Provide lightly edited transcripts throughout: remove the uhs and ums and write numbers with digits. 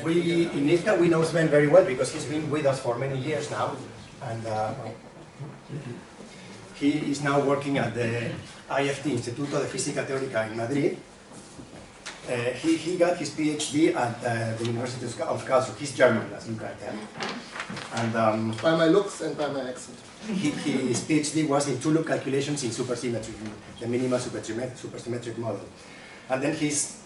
We in IFCA we know Sven very well because he's been with us for many years now, and he is now working at the IFT, Instituto de Física Teórica in Madrid. He got his PhD at the University of Karlsruhe. He's German, as you can tell. And by my looks and by my accent. His PhD was in two-loop calculations in supersymmetry, the minimal supersymmetric model. And then he's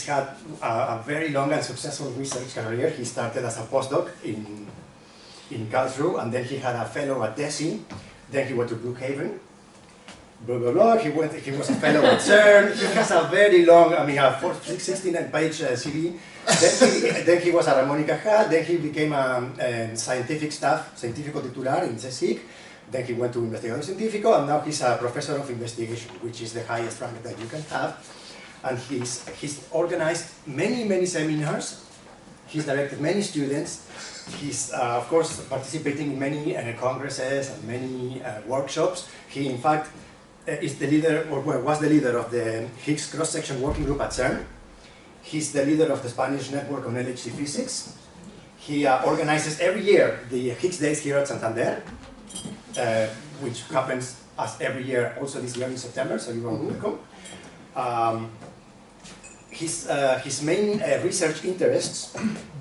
had a very long and successful research career. He started as a postdoc in Karlsruhe, and then he had a fellow at DESI. Then he went to Brookhaven. Blah, blah, blah. He was a fellow at CERN. He has a very long, I mean, a 69-page CV. Then he was at Ramón y Cajal. Then he became a scientific staff, científico titular in CSIC. Then he went to Investigador Científico, and now he's a professor of investigation, which is the highest rank that you can have. And he's organized many seminars. He's directed many students. He's, of course, participating in many congresses and many workshops. He, in fact, is the leader, or was the leader of the Higgs cross-section working group at CERN. He's the leader of the Spanish network on LHC physics. He organizes every year the Higgs Days here at Santander, which happens as every year, also this year in September, so you are welcome. His main research interests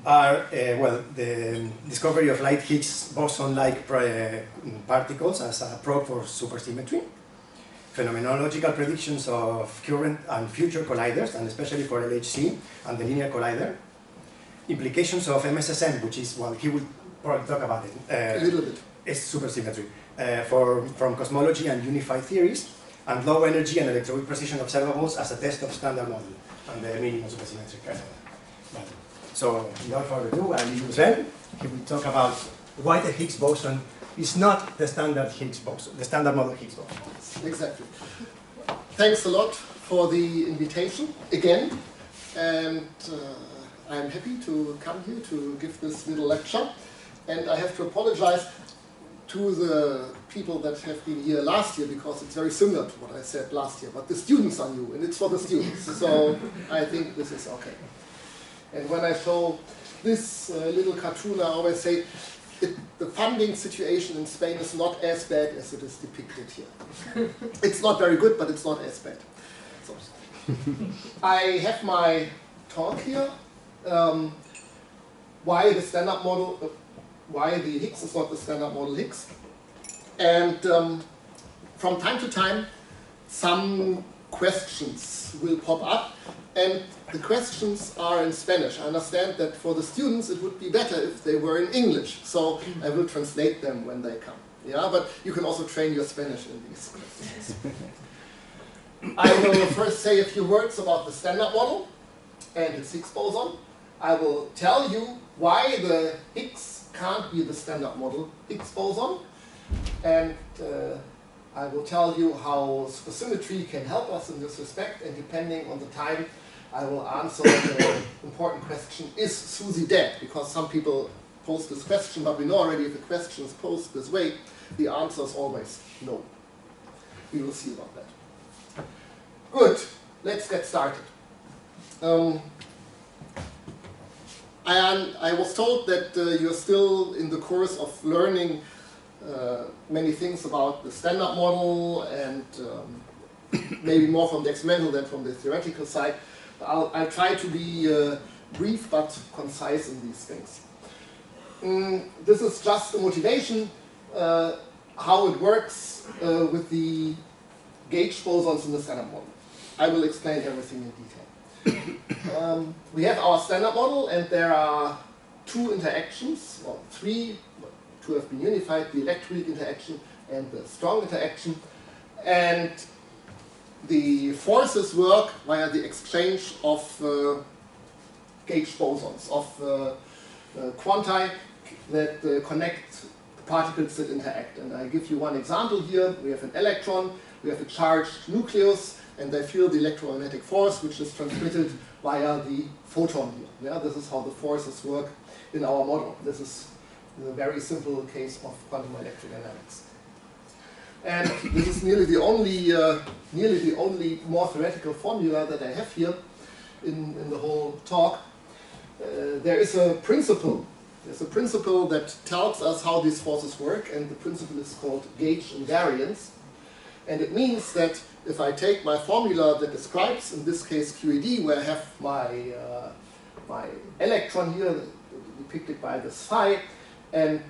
are, well, the discovery of light Higgs boson-like particles as a probe for supersymmetry, phenomenological predictions of current and future colliders, and especially for LHC and the linear collider, implications of MSSM, which is, well, he will probably talk about it. A little bit. It's supersymmetry, from cosmology and unified theories, and low energy and electroweak precision observables as a test of standard model, and the minimum supersymmetric model. So, without further ado, I'll leave Sven. He will talk about why the Higgs boson is not the standard Higgs boson, the standard model Higgs boson. Exactly. Thanks a lot for the invitation again, and I'm happy to come here to give this little lecture. And I have to apologize to the people that have been here last year, because it's very similar to what I said last year, but the students are new, and it's for the students, so I think this is okay. And when I show this little cartoon, I always say, the funding situation in Spain is not as bad as it is depicted here. It's not very good, but it's not as bad. So, I have my talk here. Why the standard model, why the Higgs is not the standard model Higgs. And from time to time, some questions will pop up, and the questions are in Spanish. I understand that for the students it would be better if they were in English, so I will translate them when they come. Yeah, but you can also train your Spanish in these questions. I will first say a few words about the standard model and its Higgs boson. I will tell you why the Higgs can't be the standard model Higgs boson, and I will tell you how supersymmetry can help us in this respect, and depending on the time I will answer the important question, is Susie dead? Because some people pose this question, but we know already if a question is posed this way, the answer is always no. We will see about that. Good, let's get started. I was told that you're still in the course of learning many things about the standard model, and maybe more from the experimental than from the theoretical side. I'll try to be brief but concise in these things. This is just a motivation, how it works with the gauge bosons in the standard model. I will explain everything in detail. We have our standard model, and there are two interactions, or three. Two have been unified, the electroweak interaction and the strong interaction. And the forces work via the exchange of gauge bosons, of quanti that connect the particles that interact. And I give you one example here. We have an electron, we have a charged nucleus, and they feel the electromagnetic force, which is transmitted via the photon here. Yeah, this is how the forces work in our model. This is a very simple case of quantum electrodynamics. And this is nearly the only more theoretical formula that I have here in the whole talk. there is a principle. There's a principle that tells us how these forces work, and the principle is called gauge invariance. And it means that if I take my formula that describes, in this case, QED, where I have my, my electron here, depicted by this phi, and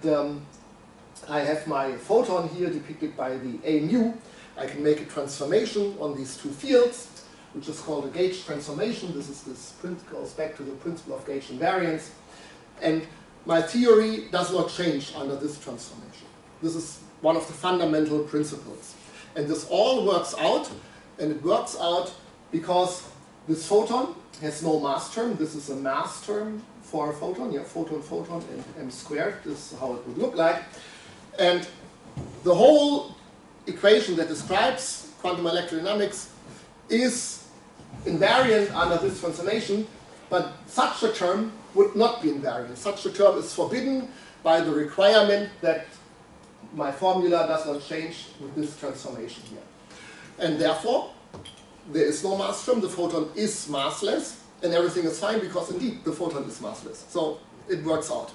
I have my photon here, depicted by the A mu, I can make a transformation on these two fields, which is called a gauge transformation. This goes back to the principle of gauge invariance. And my theory does not change under this transformation. This is one of the fundamental principles. And this all works out, and it works out because this photon has no mass term. This is a mass term for a photon. You have photon, photon, and m squared. This is how it would look like. And the whole equation that describes quantum electrodynamics is invariant under this transformation, but such a term would not be invariant. Such a term is forbidden by the requirement that my formula does not change with this transformation here. And therefore, there is no mass term, the photon is massless, and everything is fine because indeed the photon is massless. So it works out.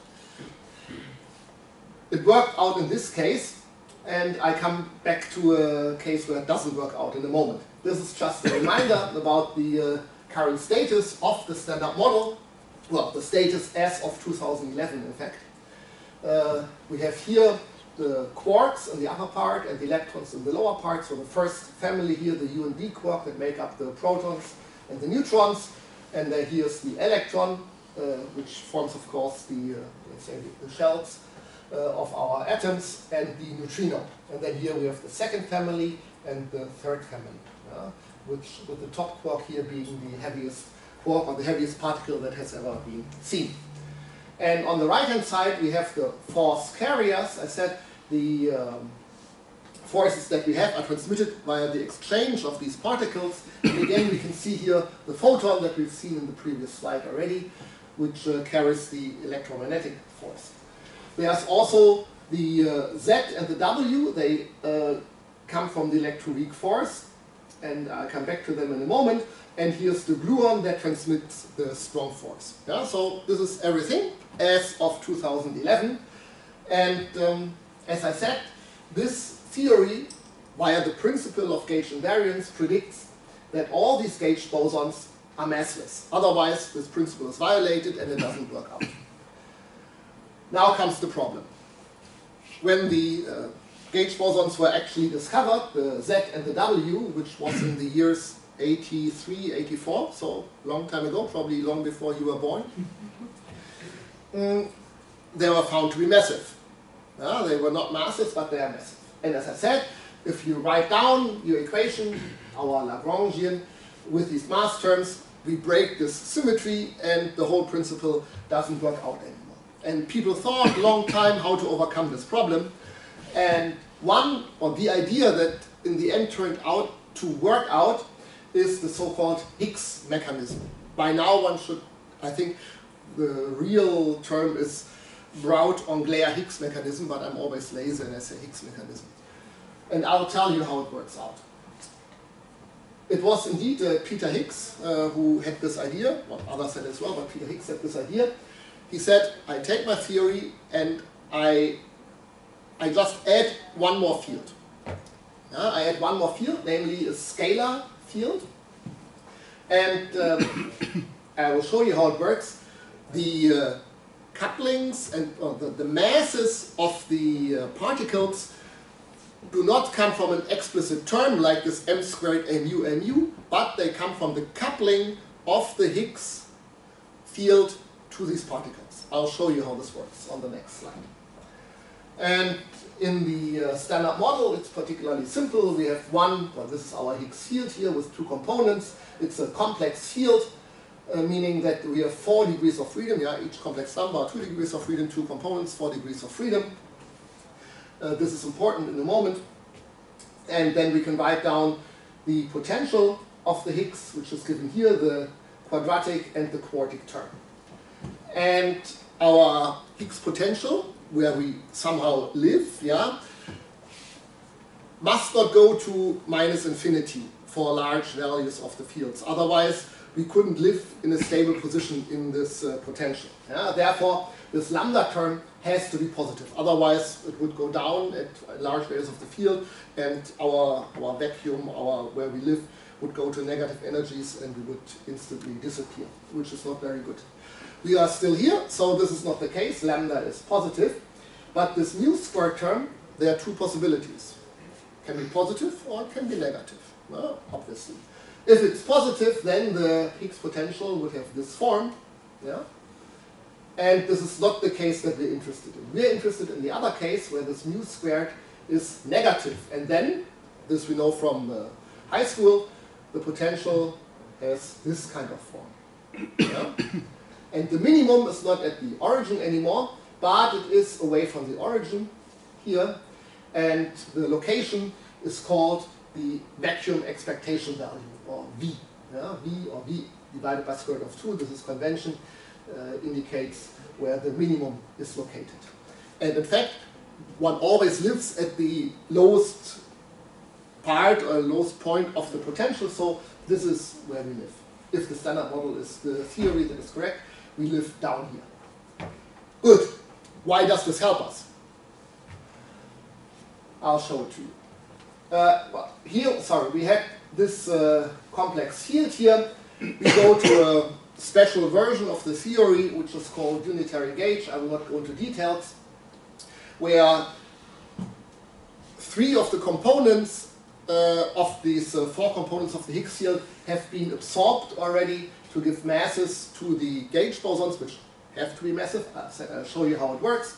It worked out in this case, and I come back to a case where it doesn't work out in a moment. This is just a reminder about the current status of the standard model. Well, the status as of 2011, in fact. We have here the quarks in the upper part and the electrons in the lower part. So the first family here, the U and D quark, that make up the protons and the neutrons. And then here's the electron, which forms, of course, the, let's say, the shells of our atoms, and the neutrino. And then here we have the second family and the third family, which with the top quark here being the heaviest quark, or the heaviest particle that has ever been seen. And on the right-hand side, we have the force carriers. I said the forces that we have are transmitted via the exchange of these particles. And again, we can see here the photon that we've seen in the previous slide already, which carries the electromagnetic force. There's also the Z and the W. They come from the electroweak force, and I'll come back to them in a moment. And here's the gluon that transmits the strong force. Yeah, so this is everything as of 2011. And as I said, this theory, via the principle of gauge invariance, predicts that all these gauge bosons are massless. Otherwise, this principle is violated and it doesn't work out. Now comes the problem. When the gauge bosons were actually discovered, the Z and the W, which was in the years 83, 84, so long time ago, probably long before you were born, they were found to be massive. They were not massive, but they are massive. And as I said, if you write down your equation, our Lagrangian, with these mass terms, we break this symmetry and the whole principle doesn't work out anymore. And people thought a long time how to overcome this problem. And the idea that in the end turned out to work out is the so-called Higgs mechanism. By now one should, I think the real term is Brout-Englert Higgs mechanism, but I'm always lazy and I say Higgs mechanism. And I'll tell you how it works out. It was indeed Peter Higgs who had this idea, well, others had as well, but Peter Higgs had this idea. He said, I take my theory and I just add one more field. I add one more field, namely a scalar field. And I will show you how it works. The couplings and the masses of the particles do not come from an explicit term like this m squared mu, but they come from the coupling of the Higgs field to these particles. I'll show you how this works on the next slide. And in the standard model, it's particularly simple. We have this is our Higgs field here with two components. It's a complex field, meaning that we have 4 degrees of freedom. Yeah, each complex number, 2 degrees of freedom, 2 components, 4 degrees of freedom. This is important in a moment. And then we can write down the potential of the Higgs, which is given here, the quadratic and the quartic term. And our Higgs potential, where we somehow live, yeah, must not go to minus infinity for large values of the fields. Otherwise, we couldn't live in a stable position in this potential. Yeah? Therefore, this lambda term has to be positive. Otherwise, it would go down at large areas of the field, and our vacuum, where we live, would go to negative energies, and we would instantly disappear, which is not very good. We are still here, so this is not the case. Lambda is positive. But this mu squared term, there are two possibilities. It can be positive or it can be negative. Well, obviously. If it's positive, then the Higgs potential would have this form. Yeah? And this is not the case that we're interested in. We're interested in the other case where this mu squared is negative. And then, this we know from high school, the potential has this kind of form. Yeah? And the minimum is not at the origin anymore, but it is away from the origin here. And the location is called the vacuum expectation value, or V. Yeah? V, or V divided by square root of 2. This is convention. Indicates where the minimum is located. And in fact, one always lives at the lowest part or lowest point of the potential, so this is where we live. If the standard model is the theory that is correct, we live down here. Good. Why does this help us? I'll show it to you. Well, here, sorry, we had this complex field here. We go to a special version of the theory, which is called unitary gauge. I will not go into details, where 3 of the components of these 4 components of the Higgs field have been absorbed already to give masses to the gauge bosons, which have to be massive. I'll show you how it works.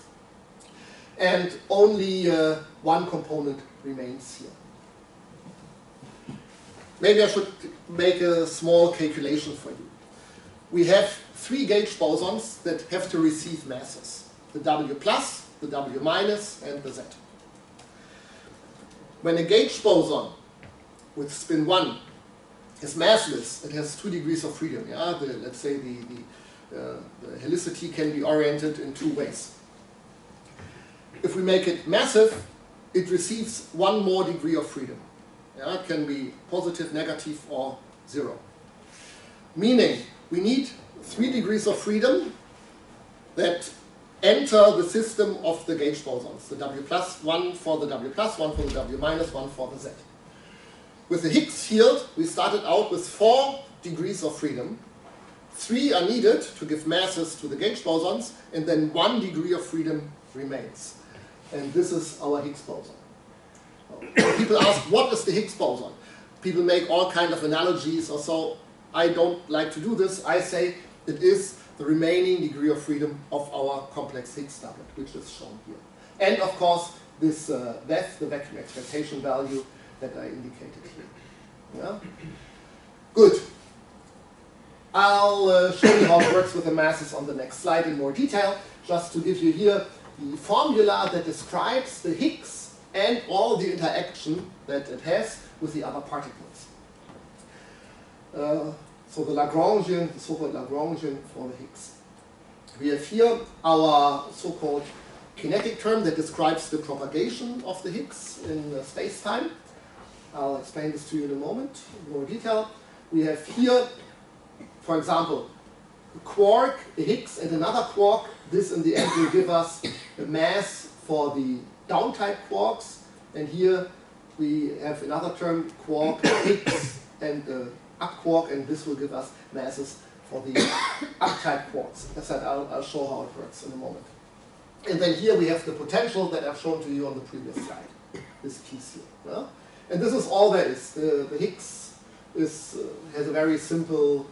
And only 1 component remains here. Maybe I should make a small calculation for you. We have 3 gauge bosons that have to receive masses. The W plus, the W minus, and the Z. When a gauge boson with spin 1 is massless, it has 2 degrees of freedom. Yeah? Let's say the helicity can be oriented in 2 ways. If we make it massive, it receives 1 more degree of freedom. Yeah? It can be positive, negative, or 0. Meaning, we need 3 degrees of freedom that enter the system of the gauge bosons. The W plus, 1 for the W plus, 1 for the W minus, 1 for the Z. With the Higgs field, we started out with 4 degrees of freedom. 3 are needed to give masses to the gauge bosons, and then 1 degree of freedom remains. And this is our Higgs boson. People ask, what is the Higgs boson? People make all kinds of analogies or so. I don't like to do this. I say it is the remaining degree of freedom of our complex Higgs doublet, which is shown here. And of course, this VEF, the vacuum expectation value that I indicated here. Yeah? Good. I'll show you how it works with the masses on the next slide in more detail, just to give you here the formula that describes the Higgs and all the interaction that it has with the other particles. So the Lagrangian, the so-called Lagrangian for the Higgs. We have here our so-called kinetic term that describes the propagation of the Higgs in space-time. I'll explain this to you in a moment in more detail. We have here, for example, a quark, a Higgs, and another quark. This in the end will give us a mass for the down-type quarks. And here we have another term, quark, Higgs, and up quark, and this will give us masses for the up-type quarks. As I said, I'll show how it works in a moment. And then here we have the potential that I've shown to you on the previous slide, this piece here. Yeah? And this is all there is. The Higgs has a very simple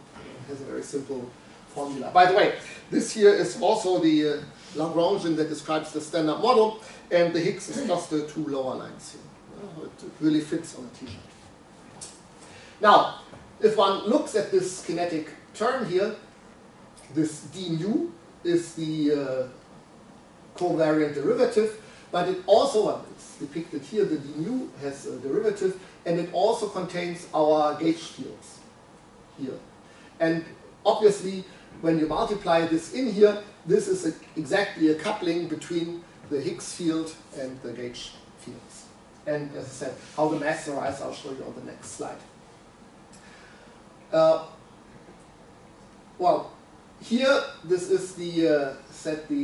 formula. By the way, this here is also the Lagrangian that describes the standard model, and the Higgs is just the 2 lower lines here. It really fits on a t-shirt. Now, if one looks at this kinetic term here, this d mu is the covariant derivative, but it also, it's depicted here, the d mu has a derivative, and it also contains our gauge fields here. And obviously, when you multiply this in here, this is exactly a coupling between the Higgs field and the gauge fields. And as I said, how the masses arise, I'll show you on the next slide. well, here this is the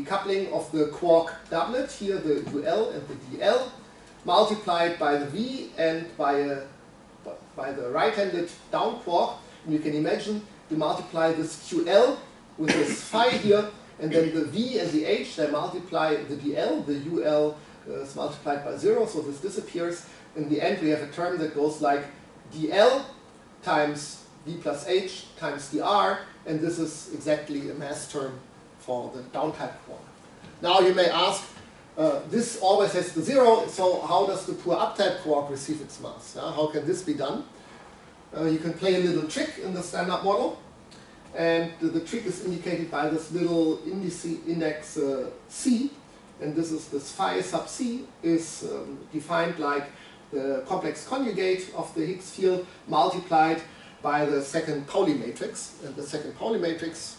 coupling of the quark doublet, here the UL and the DL, multiplied by the V and by the right-handed down quark. And you can imagine you multiply this QL with this phi here, and then the V and the H, they multiply the DL, the UL is multiplied by 0, so this disappears. In the end we have a term that goes like DL times V plus H times dr, and this is exactly a mass term for the down-type quark. Now you may ask, this always has the 0, so how does the poor up-type quark receive its mass? How can this be done? You can play a little trick in the standard model, and the trick is indicated by this little index C, and this phi sub C is defined like the complex conjugate of the Higgs field multiplied by the second Pauli matrix. And the second Pauli matrix,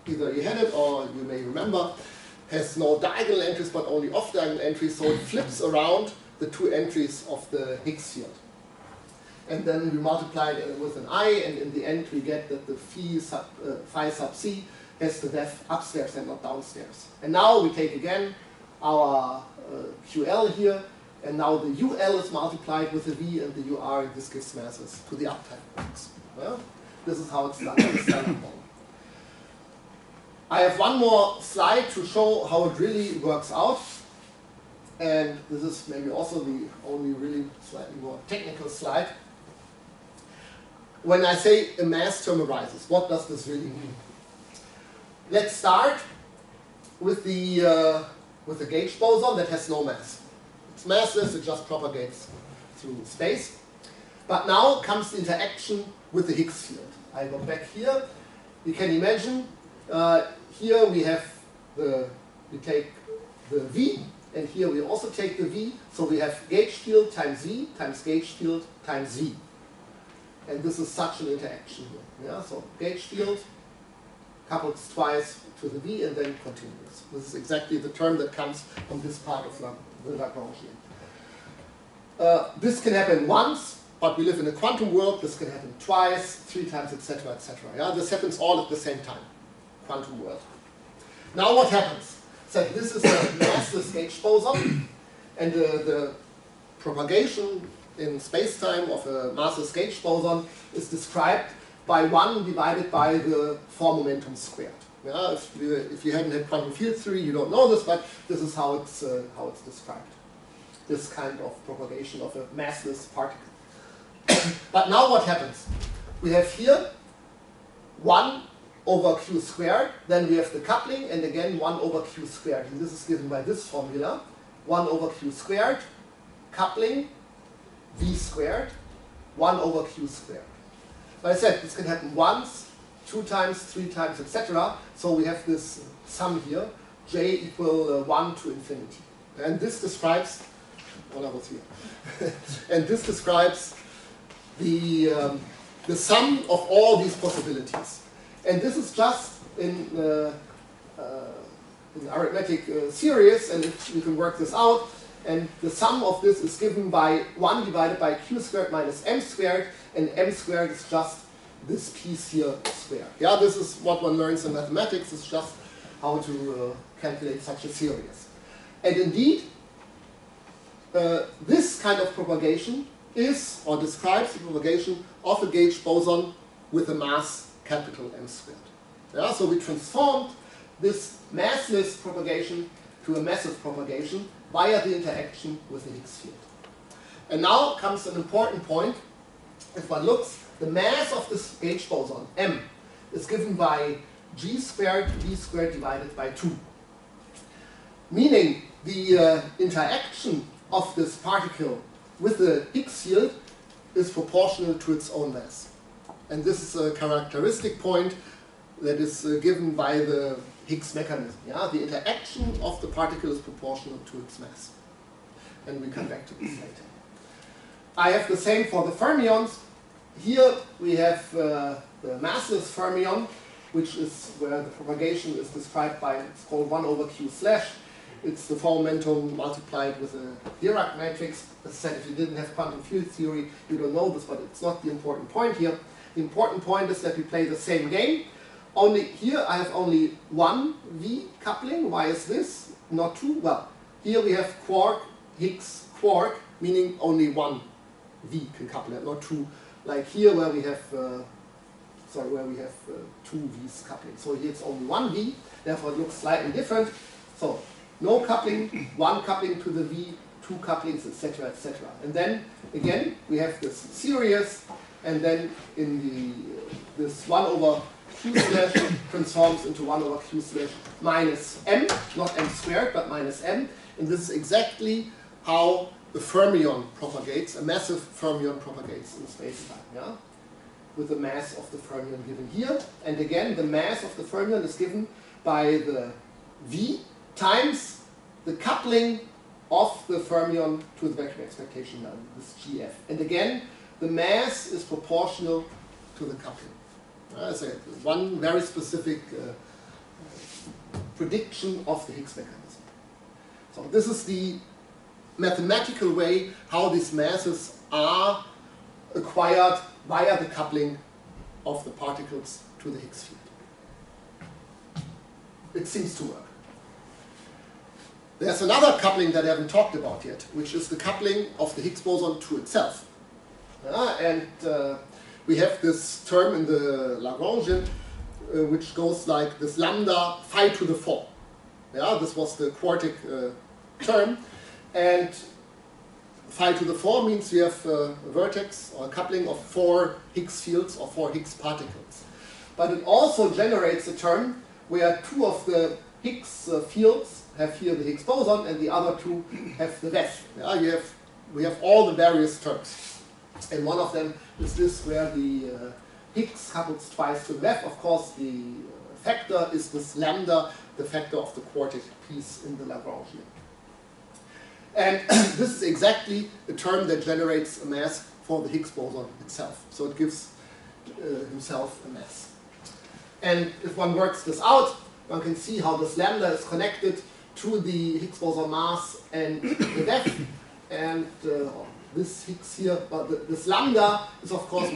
either you had it or you may remember, has no diagonal entries but only off-diagonal entries, so it flips around the two entries of the Higgs field. And then we multiply it with an I, and in the end we get that the phi sub C has the depth upstairs and not downstairs. And now we take again our QL here, and now the UL is multiplied with the V and the UR, and this gives masses to the uptype quarks. Well, this is how it's done in the standard model. I have one more slide to show how it really works out. And this is maybe also the only really slightly more technical slide. When I say a mass term arises, what does this really mean? Let's start with the gauge boson that has no mass. It's massless, it just propagates through space. But now comes the interaction with the Higgs field. I go back here. You can imagine here we take the V, and here we also take the V. So we have gauge field times V times gauge field times V. And this is such an interaction here. Yeah? So gauge field couples twice to the V and then continues. This is exactly the term that comes from this part of the Lagrangian. This can happen once, but we live in a quantum world. This can happen twice, 3 times, etc., etc. Yeah? This happens all at the same time, quantum world. Now what happens? So this is a massless gauge boson, and the propagation in space-time of a massless gauge boson is described by 1 divided by the 4 momentum squared. Yeah, if you hadn't had quantum field theory, you don't know this, but this is how it's described. This kind of propagation of a massless particle. But now what happens? We have here 1 over q squared, then we have the coupling, and again 1 over q squared. And this is given by this formula. 1 over q squared, coupling, v squared, 1 over q squared. Like I said, this can happen once, 2 times, 3 times, etc. So we have this sum here, j equal 1 to infinity. And this describes, and this describes the sum of all these possibilities. And this is just in arithmetic series, and you can work this out. And the sum of this is given by 1 divided by q squared minus m squared, and m squared is just this piece here squared. Yeah, this is what one learns in mathematics. It's just how to calculate such a series. And indeed, this kind of propagation is, or describes the propagation of a gauge boson with a mass capital M squared. Yeah, so we transformed this massless propagation to a massive propagation via the interaction with the Higgs field. And now comes an important point. If one looks, the mass of this gauge boson, M, is given by g squared v squared divided by 2. Meaning the interaction of this particle with the Higgs field is proportional to its own mass. And this is a characteristic point that is given by the Higgs mechanism. Yeah? The interaction of the particle is proportional to its mass. And we come back to this later. I have the same for the fermions. Here we have the massless fermion, which is where the propagation is described by, it's called 1 over q slash. It's the 4 momentum multiplied with a Dirac matrix. As I said, if you didn't have quantum field theory, you don't know this, but it's not the important point here. The important point is that we play the same game. only here I have only one V coupling. Why is this? Not two? Well, here we have quark, Higgs, quark, meaning only one V can couple it, not two. Like here where we have, two V's coupling. So here it's only one V, therefore it looks slightly different. So no coupling, one coupling to the V, two couplings, etc., etc. And then again we have this series, and then in this 1 over Q slash transforms into 1 over Q slash minus M, not M squared, but minus M. And this is exactly how the fermion propagates, a massive fermion propagates in space-time, yeah? With the mass of the fermion given here. And again, the mass of the fermion is given by the V times the coupling of the fermion to the vacuum expectation value, this GF. And again, the mass is proportional to the coupling. So one very specific prediction of the Higgs mechanism. So this is the mathematical way how these masses are acquired via the coupling of the particles to the Higgs field. It seems to work. There's another coupling that I haven't talked about yet, which is the coupling of the Higgs boson to itself. We have this term in the Lagrangian which goes like this lambda phi to the 4. Yeah, this was the quartic term. And phi to the 4 means we have a vertex or a coupling of 4 Higgs fields or 4 Higgs particles. But it also generates a term where 2 of the Higgs fields have here the Higgs boson and the other 2 have the VEF. Yeah, we have all the various terms. And one of them is this where the Higgs couples twice to the VEF. Of course, the factor is this lambda, the factor of the quartic piece in the Lagrangian. And this is exactly a term that generates a mass for the Higgs boson itself. So it gives himself a mass. And if one works this out, one can see how this lambda is connected to the Higgs boson mass and the VEF. And this Higgs here, but this lambda is of course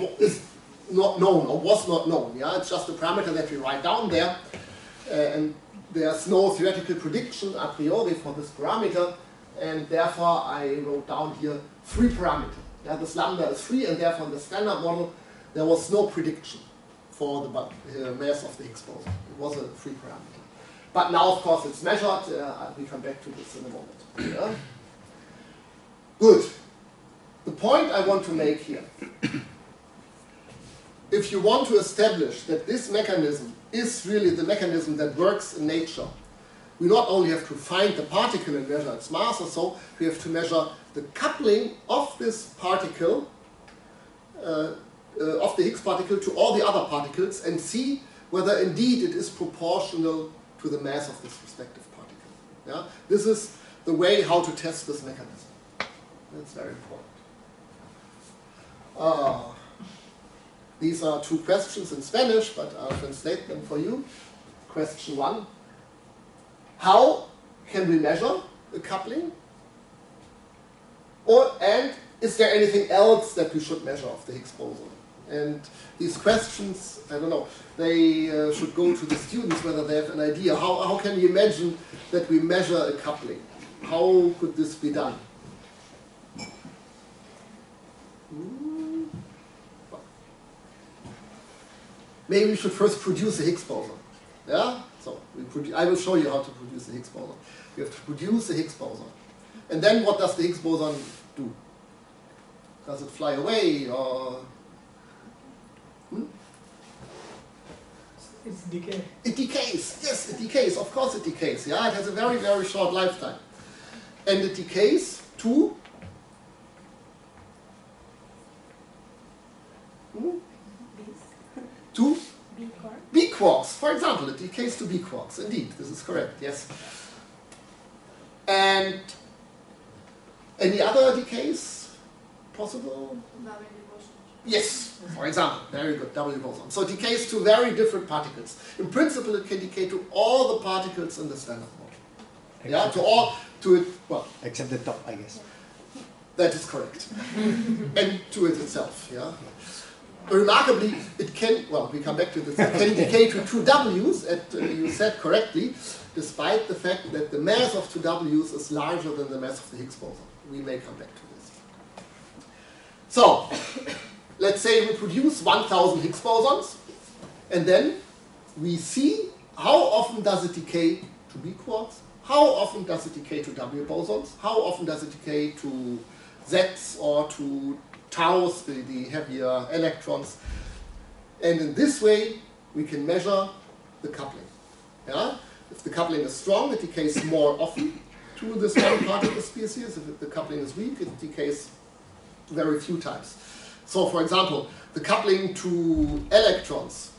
not known or was not known. Yeah, it's just a parameter that we write down there, and there's no theoretical prediction a priori for this parameter, and therefore I wrote down here free parameter. Yeah, this lambda is free, and therefore in the standard model there was no prediction for the mass of the Higgs boson. It was a free parameter. But now of course it's measured. We come back to this in a moment. Yeah? Good. The point I want to make here, if you want to establish that this mechanism is really the mechanism that works in nature, we not only have to find the particle and measure its mass or so, we have to measure the coupling of this particle, of the Higgs particle to all the other particles and see whether indeed it is proportional to the mass of this respective particle. Yeah? This is the way how to test this mechanism. That's very important. These are 2 questions in Spanish, but I'll translate them for you. Question 1. How can we measure a coupling? And is there anything else that we should measure of the Higgs boson? And these questions, I don't know, they should go to the students whether they have an idea. How can we imagine that we measure a coupling? How could this be done? Maybe we should first produce a Higgs boson. Yeah? So I will show you how to produce a Higgs boson. You have to produce a Higgs boson. And then what does the Higgs boson do? Does it fly away or... It's decay. It decays. Yes, it decays. Of course it decays. Yeah, it has a very, very short lifetime. And it decays to... To B quarks, for example, it decays to B quarks. Indeed, this is correct, yes. And any other decays possible? Yes, for example, very good, W boson. So it decays to very different particles. In principle, it can decay to all the particles in the standard model. Yeah, except the top, I guess. That is correct. And to it itself, yeah. remarkably, it can, well, we come back to this, it can decay to 2 Ws, you said correctly, despite the fact that the mass of 2 Ws is larger than the mass of the Higgs boson. We may come back to this. So, let's say we produce 1,000 Higgs bosons, and then we see how often does it decay to B quarks, how often does it decay to W bosons, how often does it decay to Zs or to taus, the heavier electrons. And in this way, we can measure the coupling. Yeah? If the coupling is strong, it decays more often to this one particle species. If the coupling is weak, it decays very few times. So, for example, the coupling to electrons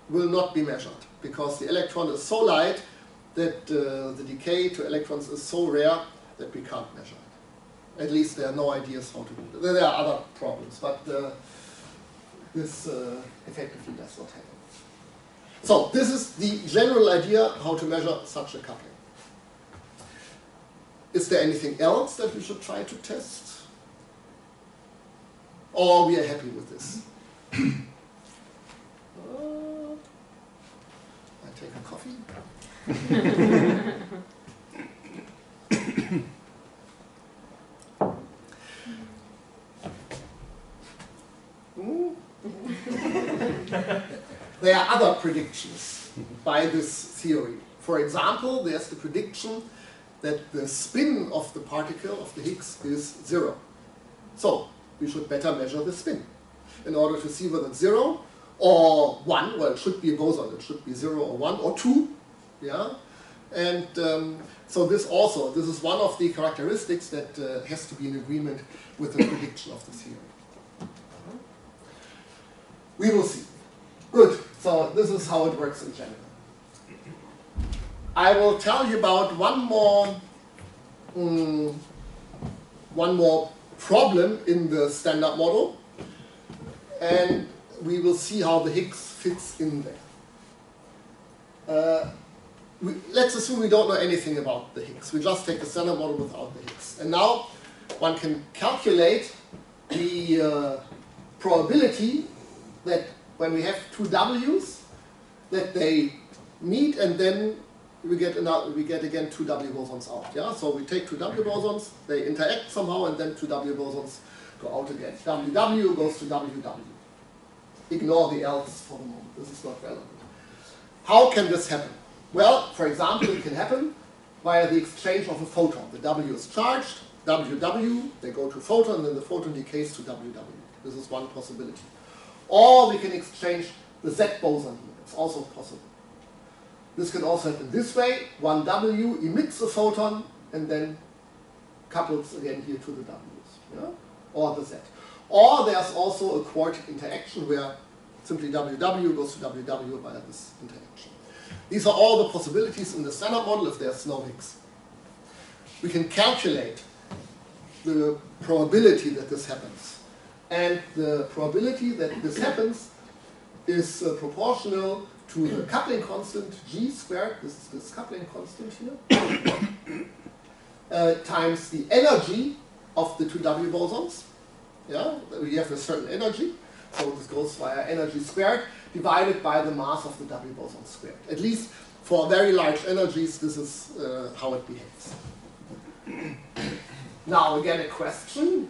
will not be measured because the electron is so light that the decay to electrons is so rare that we can't measure it. At least there are no ideas how to do it. There are other problems, but this effectively does not happen. So this is the general idea how to measure such a coupling. Is there anything else that we should try to test? Or we are happy with this? I take a coffee. There are other predictions by this theory. For example, there's the prediction that the spin of the particle of the Higgs is 0. So we should better measure the spin in order to see whether it's 0 or 1. Well, it should be a boson. It should be 0 or 1 or 2. Yeah? And so this is one of the characteristics that has to be in agreement with the prediction of the theory. We will see. Good. So this is how it works in general. I will tell you about one more problem in the standard model, and we will see how the Higgs fits in there. Let's assume we don't know anything about the Higgs. We just take the standard model without the Higgs. And now one can calculate the probability that when we have 2 Ws, that they meet and then we get again 2 W bosons out. Yeah? So we take 2 W bosons, they interact somehow, and then 2 W bosons go out again. WW goes to WW. Ignore the else for the moment. This is not relevant. How can this happen? Well, for example, it can happen via the exchange of a photon. The W is charged, WW, they go to photon, and then the photon decays to WW. This is one possibility. Or we can exchange the Z boson here. It's also possible. This can also happen this way. 1W emits a photon and then couples again here to the W's. Yeah? Or the Z. Or there's also a quartic interaction where simply WW goes to WW via this interaction. These are all the possibilities in the standard model if there's no Higgs. We can calculate the probability that this happens. And the probability that this happens is proportional to the coupling constant G squared, this is this coupling constant here, times the energy of the 2 W bosons. Yeah, we have a certain energy, so this goes via energy squared divided by the mass of the W boson squared. At least for very large energies, this is how it behaves. Now again a question.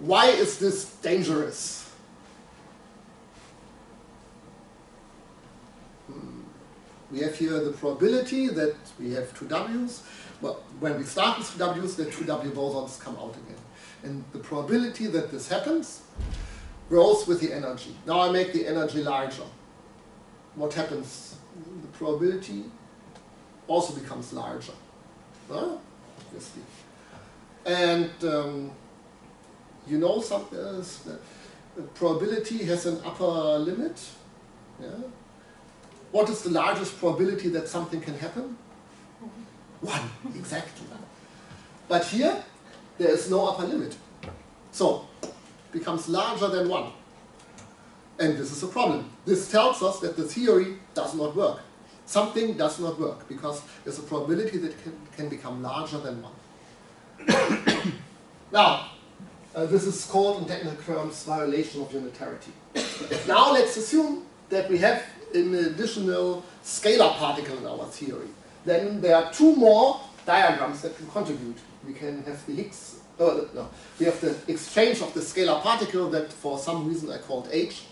Why is this dangerous? We have here the probability that we have 2 Ws. Well, when we start with 2 Ws, the 2 W bosons come out again. And the probability that this happens grows with the energy. Now I make the energy larger. What happens? The probability also becomes larger. Obviously. And you know something else? The probability has an upper limit. Yeah? What is the largest probability that something can happen? 1, exactly. But here, there is no upper limit. So, it becomes larger than 1. And this is a problem. This tells us that the theory does not work. Something does not work because there's a probability that it can become larger than 1. Now, This is called, in technical terms, violation of unitarity. Now let's assume that we have an additional scalar particle in our theory. Then there are two more diagrams that can contribute. We can have the Higgs, no, we have the exchange of the scalar particle that for some reason I called H.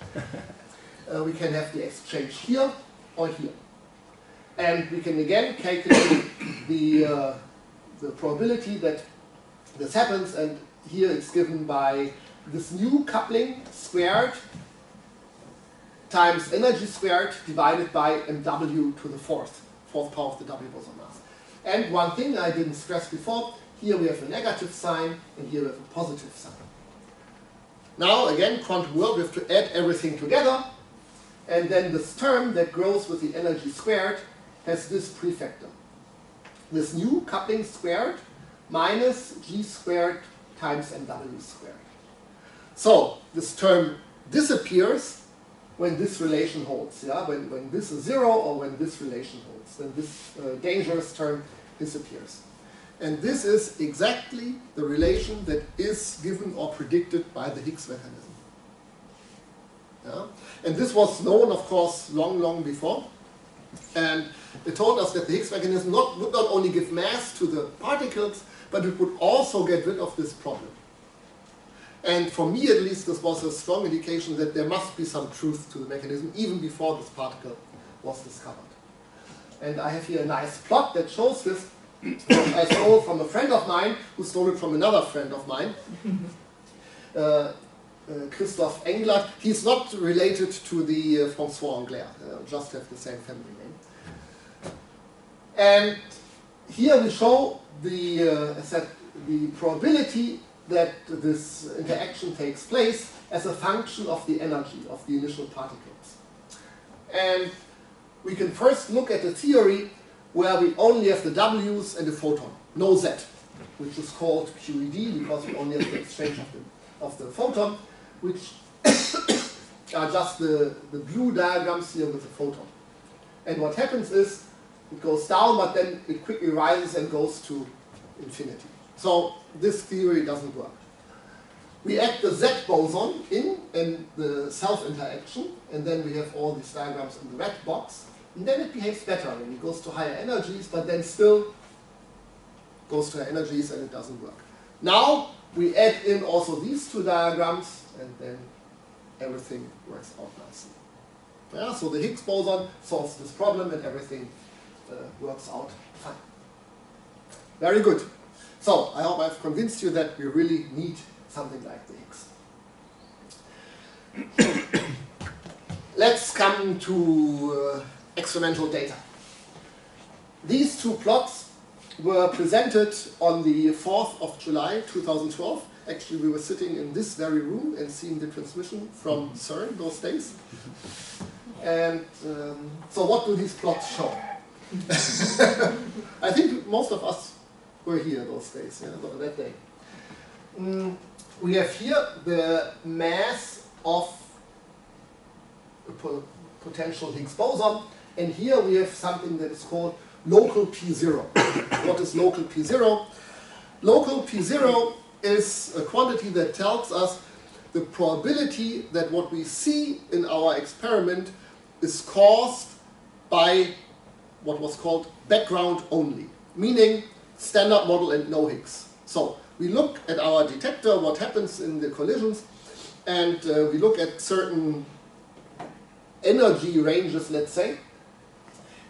We can have the exchange here or here. And we can again calculate the probability that this happens, and here it's given by this new coupling squared times energy squared divided by mw to the fourth power of the W boson mass. And one thing I didn't stress before, here we have a negative sign and here we have a positive sign. Now again, quantum world, we have to add everything together, and then this term that grows with the energy squared has this prefactor. This new coupling squared minus g squared times mw squared. So this term disappears when this relation holds. Yeah? When this is 0 or when this relation holds, then this dangerous term disappears. And this is exactly the relation that is given or predicted by the Higgs mechanism. Yeah? And this was known, of course, long before. And it told us that the Higgs mechanism would not only give mass to the particles, but it would also get rid of this problem. And for me, at least, this was a strong indication that there must be some truth to the mechanism, even before this particle was discovered. And I have here a nice plot that shows this. I stole from a friend of mine, who stole it from another friend of mine, Christoph Englert. He's not related to the François Englert, just have the same family name. And here we show the probability that this interaction takes place as a function of the energy of the initial particles. And we can first look at the theory where we only have the W's and the photon, no Z, which is called QED because we only have the exchange of the photon, which are just the blue diagrams here with the photon. And what happens is it goes down, but then it quickly rises and goes to infinity. So this theory doesn't work. We add the Z boson in the self-interaction, and then we have all these diagrams in the red box. And then it behaves better when it goes to higher energies, but then still goes to higher energies and it doesn't work. Now we add in also these two diagrams, and then everything works out nicely. Yeah, so the Higgs boson solves this problem and everything works out fine. Very good. So I hope I've convinced you that we really need something like the Higgs. Let's come to experimental data. These two plots were presented on the 4th of July 2012. Actually, we were sitting in this very room and seeing the transmission from CERN those days. And so what do these plots show? I think most of us were here those days, that day. We have here the mass of a potential Higgs boson, and here we have something that is called local P0. What is local P0? Local P0 is a quantity that tells us the probability that what we see in our experiment is caused by what was called background only, meaning standard model and no Higgs. So we look at our detector, what happens in the collisions, and we look at certain energy ranges, let's say,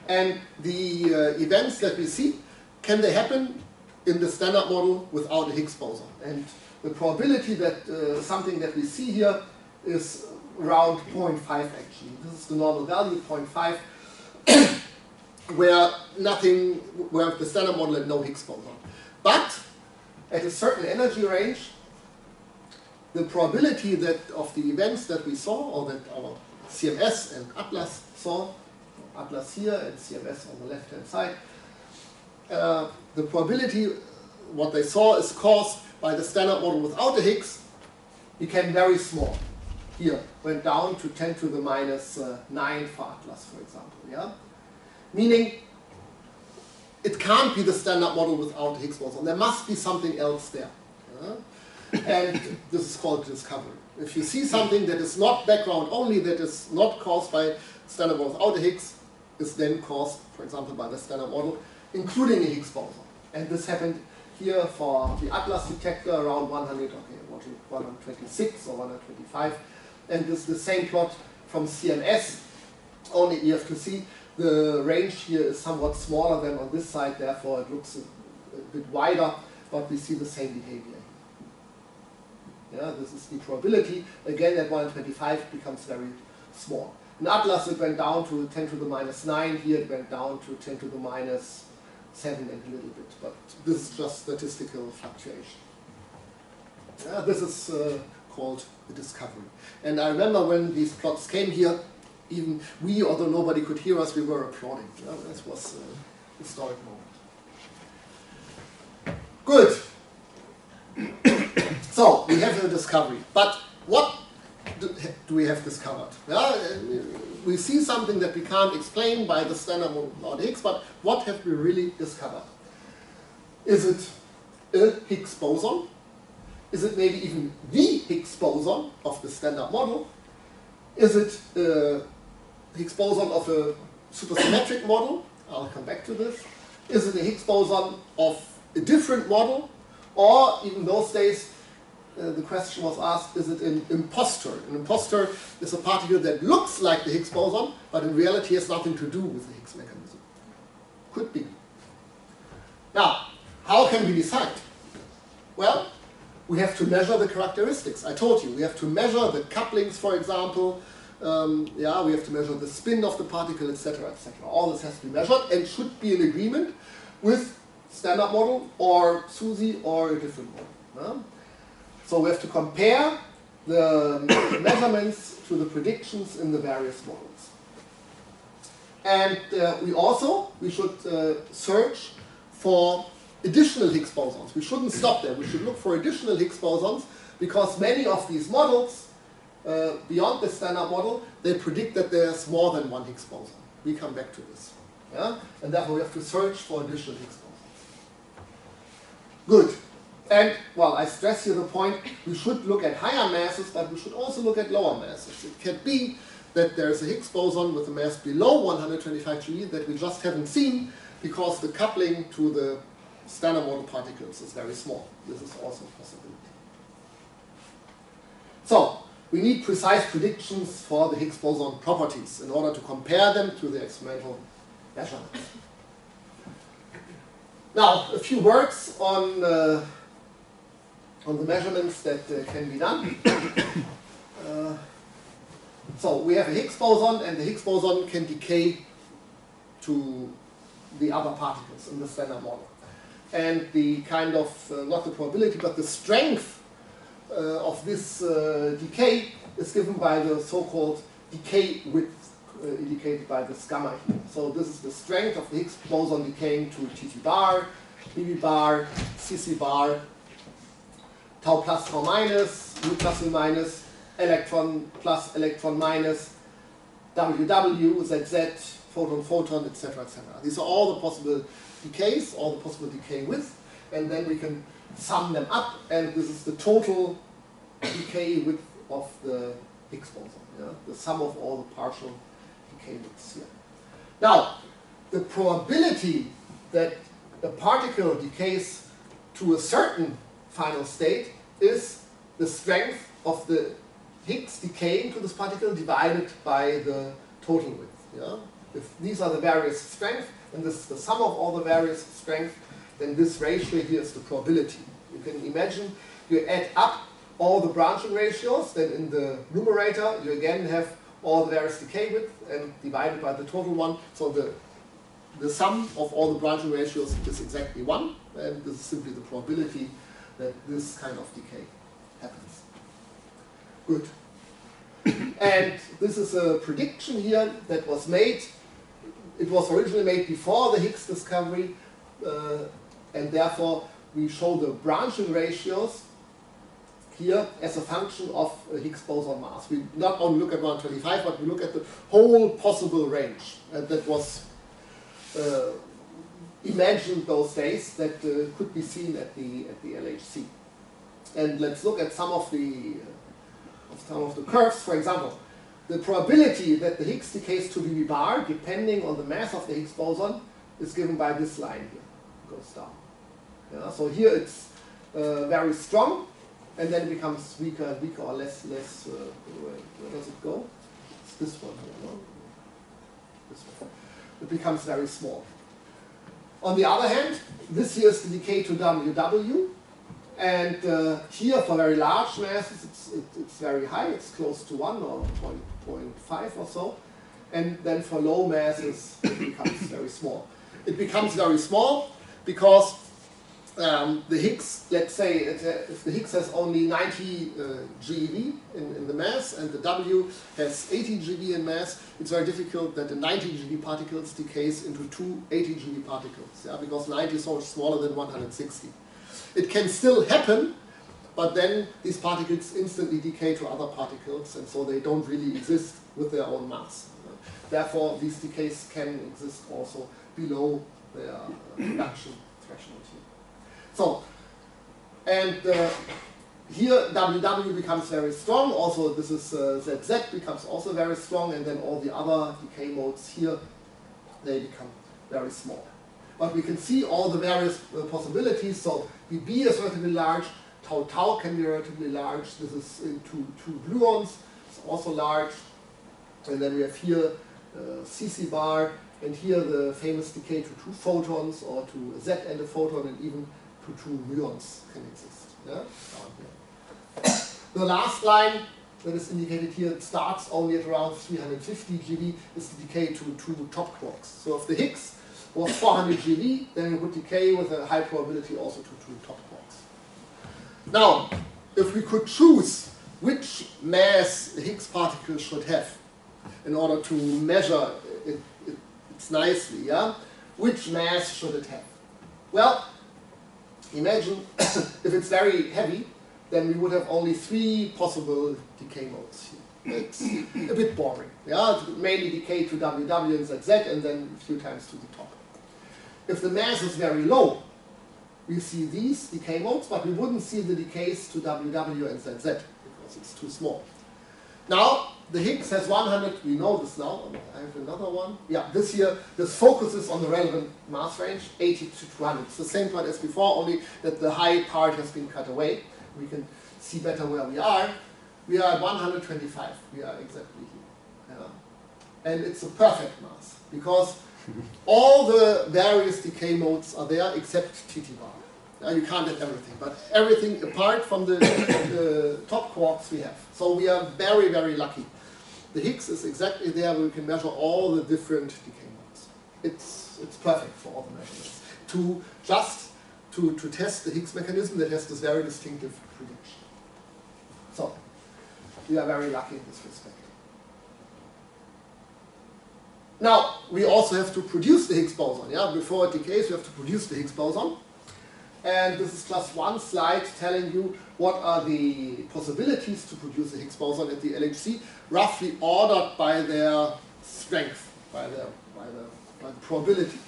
and the events that we see, can they happen in the standard model without a Higgs boson? And the probability that something that we see here is around 0.5 actually. This is the normal value, 0.5, where the standard model had no Higgs boson. But at a certain energy range, the probability that of the events that we saw, or that our CMS and Atlas saw, Atlas here and CMS on the left-hand side, the probability what they saw is caused by the standard model without the Higgs became very small. Here, went down to 10 to the minus 9 for Atlas, for example. Yeah? Meaning, it can't be the standard model without the Higgs boson. There must be something else there. Yeah? And this is called discovery. If you see something that is not background only, that is not caused by standard model without a Higgs, is then caused, for example, by the standard model, including a Higgs boson. And this happened here for the Atlas detector around 126 or 125. And this is the same plot from CMS, only you have to see the range here is somewhat smaller than on this side, therefore it looks a bit wider, but we see the same behavior. Yeah, this is the probability. Again, at 125 becomes very small. In Atlas it went down to 10 to the minus 9, here it went down to 10 to the minus 7 and a little bit, but this is just statistical fluctuation. Yeah, this is called the discovery. And I remember when these plots came here, even we, although nobody could hear us, we were applauding. Yeah, this was a historic moment. Good. So, we have the discovery. But what do we have discovered? Yeah, we see something that we can't explain by the standard model without Higgs, but what have we really discovered? Is it a Higgs boson? Is it maybe even the Higgs boson of the standard model? Is it a Higgs boson of a supersymmetric model? I'll come back to this. Is it a Higgs boson of a different model? Or, even those days, the question was asked, is it an impostor? An impostor is a particle that looks like the Higgs boson, but in reality has nothing to do with the Higgs mechanism. Could be. Now, how can we decide? Well, we have to measure the characteristics. I told you, we have to measure the couplings, for example. We have to measure the spin of the particle, etc., etc. All this has to be measured and should be in agreement with standard model or SUSY or a different model. So we have to compare the measurements to the predictions in the various models. And we should search for additional Higgs bosons. We shouldn't stop there. We should look for additional Higgs bosons because many of these models, beyond the standard model, they predict that there's more than one Higgs boson. We come back to this. Yeah? And therefore we have to search for additional Higgs bosons. Good. And, well, I stress here the point, we should look at higher masses, but we should also look at lower masses. It can be that there's a Higgs boson with a mass below 125 GeV that we just haven't seen because the coupling to the standard model particles is very small. This is also a possibility. So, we need precise predictions for the Higgs boson properties in order to compare them to the experimental measurements. Now, a few words on the measurements that can be done. So we have a Higgs boson, and the Higgs boson can decay to the other particles in the standard model. And the kind of, not the probability, but the strength of this decay is given by the so-called decay width, indicated by this gamma here. So this is the strength of the Higgs boson decaying to TT bar, BB bar, CC bar, tau plus, tau minus, mu plus, mu minus, electron plus, electron minus, WW, ZZ, photon, photon, etc., etc. These are all the possible decays, all the possible decay width, and then we can sum them up, and this is the total decay width of the Higgs boson, yeah? The sum of all the partial decay widths here. Now, the probability that a particle decays to a certain final state is the strength of the Higgs decaying to this particle divided by the total width. Yeah? If these are the various strengths, and this is the sum of all the various strengths, then this ratio here is the probability. You can imagine you add up all the branching ratios, then in the numerator you again have all the various decay width and divided by the total one. So the sum of all the branching ratios is exactly 1, and this is simply the probability that this kind of decay happens. Good. And this is a prediction here that was made. It was originally made before the Higgs discovery, and therefore we show the branching ratios here as a function of a Higgs boson mass. We not only look at 125, but we look at the whole possible range that was imagined those days that could be seen at the LHC. And let's look at some of the curves. For example, the probability that the Higgs decays to BB bar, depending on the mass of the Higgs boson, is given by this line here. It goes down. Yeah, so here it's very strong, and then it becomes weaker and weaker, or less. Where does it go? It's this one here. No? This one. It becomes very small. On the other hand, this here is the decay to WW, and here for very large masses it's very high, it's close to 1 or 0.5 or so, and then for low masses it becomes very small. It becomes very small because the Higgs, let's say if the Higgs has only 90 GeV in the mass and the W has 80 GeV in mass, it's very difficult that the 90 GeV particles decays into two 80 GeV particles, yeah, because 90 is so much smaller than 160. It can still happen, but then these particles instantly decay to other particles, and so they don't really exist with their own mass. Therefore, these decays can exist also below their reduction threshold here. So, and here WW becomes very strong, also this is ZZ becomes also very strong, and then all the other decay modes here, they become very small. But we can see all the various possibilities, so BB is relatively large, tau tau can be relatively large, this is into two gluons, it's also large, and then we have here CC bar, and here the famous decay to 2 photons, or to Z and a photon, and even to 2 muons can exist. Yeah? Down here. The last line that is indicated here, it starts only at around 350 GeV, is the decay to 2 top quarks. So if the Higgs was 400 GeV, then it would decay with a high probability also to 2 top quarks. Now, if we could choose which mass the Higgs particle should have in order to measure it nicely, yeah? Which mass should it have? Well, imagine if it's very heavy, then we would have only 3 possible decay modes here. It's a bit boring. Yeah? It would mainly decay to WW and ZZ, and then a few times to the top. If the mass is very low, we see these decay modes, but we wouldn't see the decays to WW and ZZ because it's too small. Now, the Higgs has 100, we know this now, I have another one. Yeah, this here, this focuses on the relevant mass range, 80 to 200. It's the same part as before, only that the high part has been cut away. We can see better where we are. We are at 125, we are exactly here. Yeah. And it's a perfect mass, because all the various decay modes are there except TT bar. You can't have everything, but everything apart from the top quarks we have. So we are very, very lucky. The Higgs is exactly there where we can measure all the different decay modes. It's perfect for all the measurements. To test the Higgs mechanism that has this very distinctive prediction. So we are very lucky in this respect. Now, we also have to produce the Higgs boson. Yeah? Before it decays, we have to produce the Higgs boson. And this is just one slide telling you what are the possibilities to produce a Higgs boson at the LHC, roughly ordered by their strength, by the probability.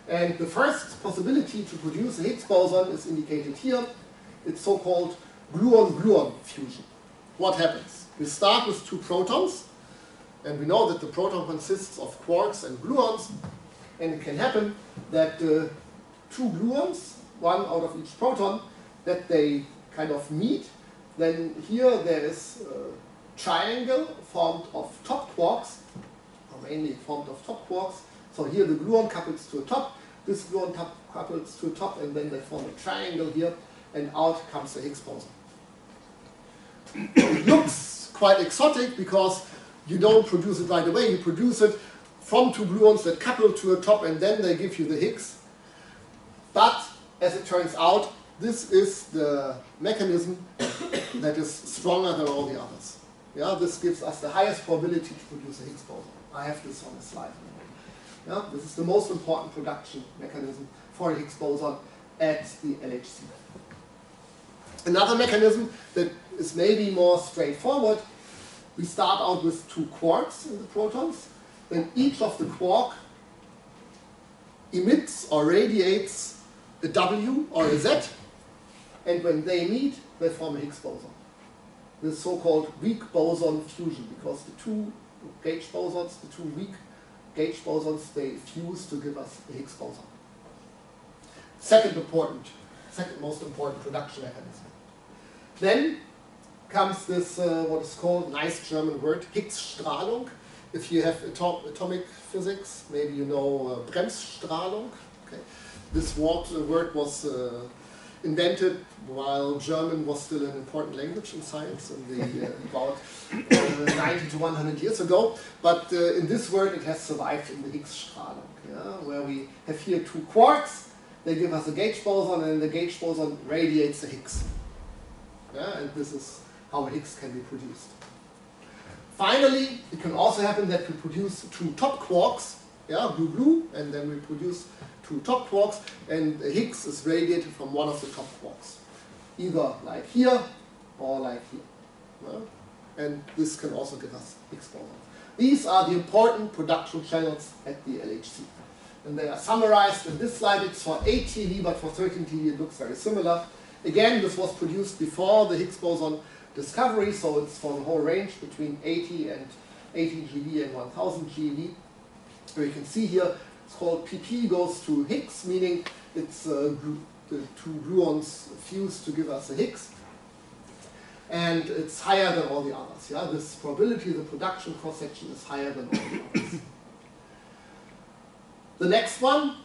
And the first possibility to produce a Higgs boson is indicated here. It's so-called gluon-gluon fusion. What happens? We start with 2 protons, and we know that the proton consists of quarks and gluons, and it can happen that 2 gluons, one out of each proton, that they kind of meet. Then here there is a triangle formed of top quarks, or mainly formed of top quarks. So here the gluon couples to a top, this gluon couples to a top, and then they form a triangle here, and out comes the Higgs boson. It looks quite exotic because you don't produce it right away, you produce it from 2 gluons that couple to a top, and then they give you the Higgs. But as it turns out, this is the mechanism that is stronger than all the others. Yeah, this gives us the highest probability to produce a Higgs boson. I have this on the slide. Yeah, this is the most important production mechanism for a Higgs boson at the LHC. Another mechanism that is maybe more straightforward, we start out with 2 quarks in the protons, then each of the quark emits or radiates a W or a Z, and when they meet, they form a Higgs boson. This so-called weak boson fusion, because the two gauge bosons, the two weak gauge bosons, they fuse to give us a Higgs boson. Second most important production mechanism. Then comes this, what is called, nice German word, Higgs-Strahlung. If you have atomic physics, maybe you know Bremsstrahlung. Okay. This word was invented while German was still an important language in science in the, about 90 to 100 years ago. But in this word it has survived in the Higgs-Strahlung, where we have here two quarks. They give us a gauge boson, and the gauge boson radiates the Higgs. And this is how a Higgs can be produced. Finally, it can also happen that we produce two top quarks, blue, and then we produce two top quarks, and the Higgs is radiated from one of the top quarks, either like here or like here. And this can also give us Higgs boson. These are the important production channels at the LHC. And they are summarized in this slide. It's for 8 TeV, but for 13 TeV it looks very similar. Again, this was produced before the Higgs boson discovery, so it's for the whole range between 80 GeV and 1000 GeV. So you can see here, it's called PP goes to Higgs, meaning it's the two gluons fuse to give us a Higgs. And it's higher than all the others. This probability, the production cross-section is higher than all the others. The next one,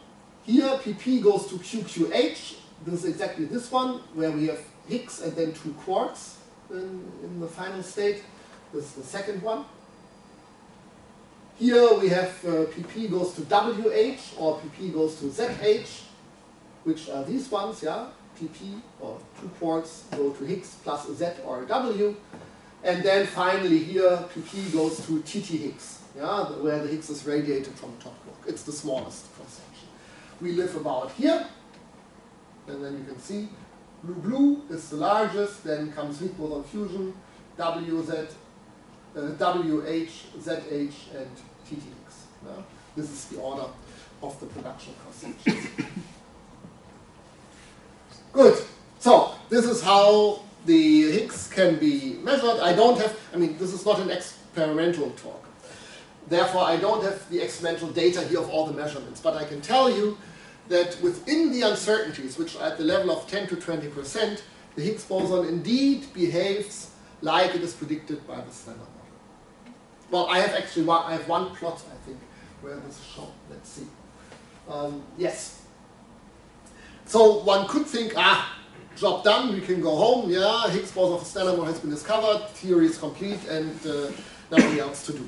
here PP goes to QQH. This is exactly this one, where we have Higgs and then two quarks in the final state. This is the second one. Here we have PP goes to WH, or PP goes to ZH, which are these ones, PP, or two quarks, go to Higgs plus a Z or a W. And then finally here, PP goes to TT Higgs, where the Higgs is radiated from the top quark. It's the smallest cross-section. We live about here, and then you can see blue is the largest, then comes weak boson fusion, WH, ZH, and TT Higgs. This is the order of the production cross-sections. Good. So this is how the Higgs can be measured. This is not an experimental talk. Therefore, I don't have the experimental data here of all the measurements, but I can tell you that within the uncertainties, which are at the level of 10 to 20%, the Higgs boson indeed behaves like it is predicted by the standard model. Well, I have one plot, I think, where this is shown. Let's see. Yes. So one could think, job done, we can go home, Higgs boson of the standard model has been discovered, theory is complete, and nothing else to do.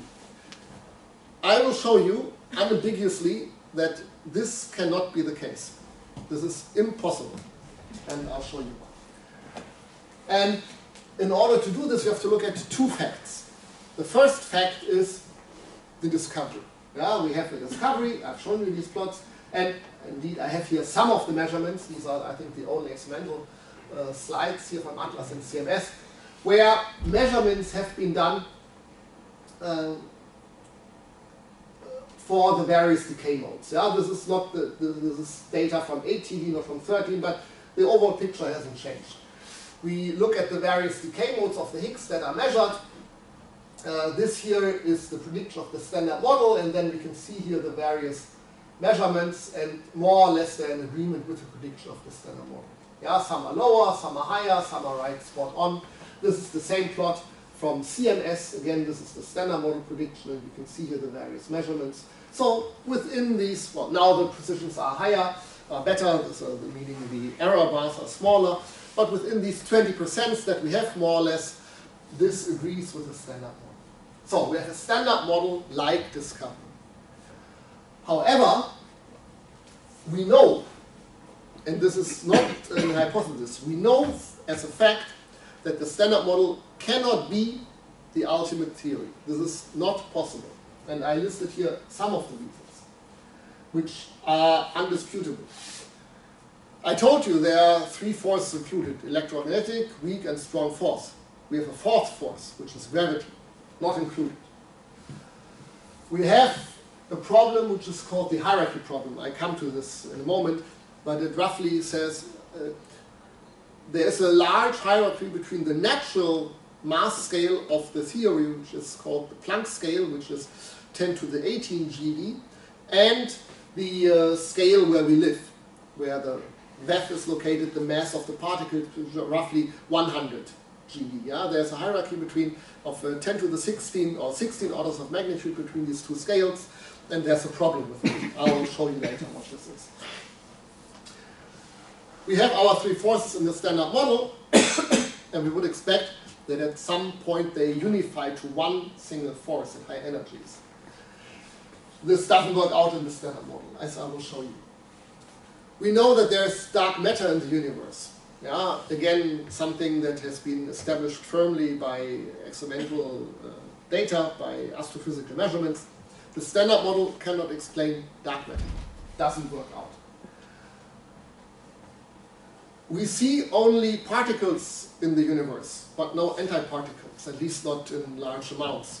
I will show you unambiguously that this cannot be the case. This is impossible, and I'll show you why. And in order to do this, you have to look at two facts. The first fact is the discovery. We have the discovery, I've shown you these plots, and indeed I have here some of the measurements. These are, I think, the only experimental slides here from Atlas and CMS, where measurements have been done for the various decay modes. This is not this is data from 8 TeV, not from 13, but the overall picture hasn't changed. We look at the various decay modes of the Higgs that are measured. This here is the prediction of the standard model, and then we can see here the various measurements, and more or less they're in agreement with the prediction of the standard model. Some are lower, some are higher, some are right spot on. This is the same plot from CMS. Again, this is the standard model prediction, and you can see here the various measurements. So within these, well, now the precisions are higher, better, so meaning the error bars are smaller, but within these 20% that we have, more or less, this agrees with the standard model. So we have a standard model like discovery. However, we know, and this is not a hypothesis, we know as a fact that the standard model cannot be the ultimate theory. This is not possible. And I listed here some of the reasons, which are undisputable. I told you there are three forces included: electromagnetic, weak, and strong force. We have a fourth force, which is gravity, not included. We have a problem which is called the hierarchy problem. I come to this in a moment, but it roughly says there's a large hierarchy between the natural mass scale of the theory, which is called the Planck scale, which is 10 to the 18 GeV, and the scale where we live, where the VEF is located, the mass of the particle is roughly 100 GeV. Yeah? There's a hierarchy between of 10 to the 16 or 16 orders of magnitude between these two scales, and there's a problem with it. I will show you later what this is. We have our three forces in the standard model, and we would expect that at some point they unify to one single force at high energies. This doesn't work out in the standard model, as I will show you. We know that there's dark matter in the universe. Yeah, again, something that has been established firmly by experimental data, by astrophysical measurements. The standard model cannot explain dark matter. Doesn't work out. We see only particles in the universe, but no antiparticles, at least not in large amounts.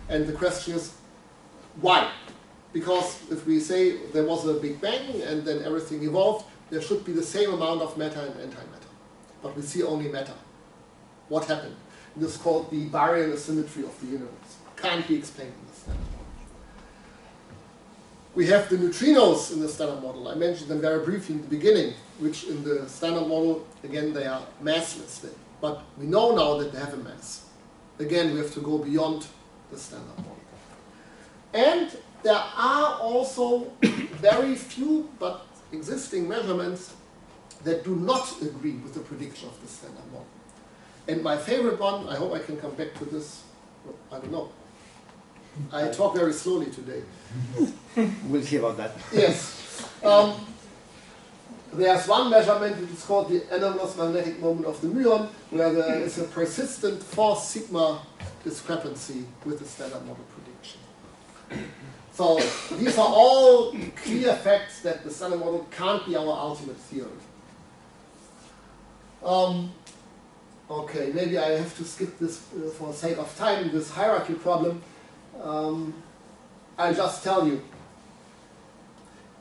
And the question is, why? Because if we say there was a Big Bang and then everything evolved, there should be the same amount of matter and antimatter. But we see only matter. What happened? This is called the baryon asymmetry of the universe. Can't be explained in the standard model. We have the neutrinos in the standard model. I mentioned them very briefly in the beginning, which in the standard model, again, they are massless. But we know now that they have a mass. Again, we have to go beyond the standard model. And there are also very few but existing measurements that do not agree with the prediction of the standard model. And my favorite one, I hope I can come back to this, I don't know. I talk very slowly today. We'll see about that. Yes. There's one measurement which is called the anomalous magnetic moment of the muon, where there is a persistent force sigma discrepancy with the standard model prediction. So these are all clear facts that the standard model can't be our ultimate theory. Okay, maybe I have to skip this for the sake of time, this hierarchy problem. I'll just tell you.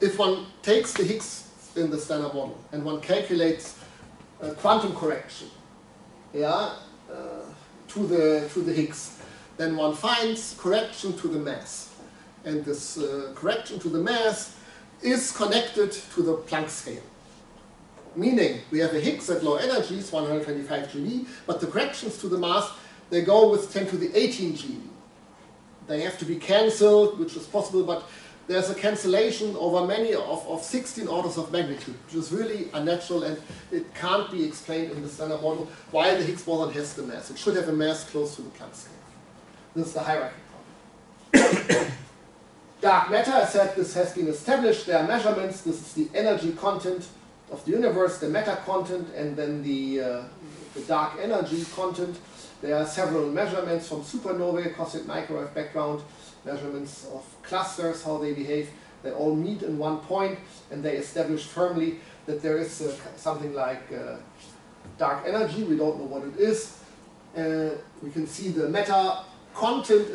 If one takes the Higgs in the standard model and one calculates quantum correction, yeah, to the Higgs, then one finds correction to the mass. And this correction to the mass is connected to the Planck scale. Meaning, we have a Higgs at low energies, 125 GeV, but the corrections to the mass, they go with 10 to the 18 GeV. They have to be cancelled, which is possible, but there's a cancellation over many of 16 orders of magnitude, which is really unnatural, and it can't be explained in the standard model why the Higgs boson has the mass. It should have a mass close to the Planck scale. This is the hierarchy problem. Dark matter, I said this has been established. There are measurements. This is the energy content of the universe, the matter content, and then the dark energy content. There are several measurements from supernovae, cosmic microwave background, measurements of clusters, how they behave. They all meet in one point, and they establish firmly that there is something like dark energy. We don't know what it is. We can see the matter content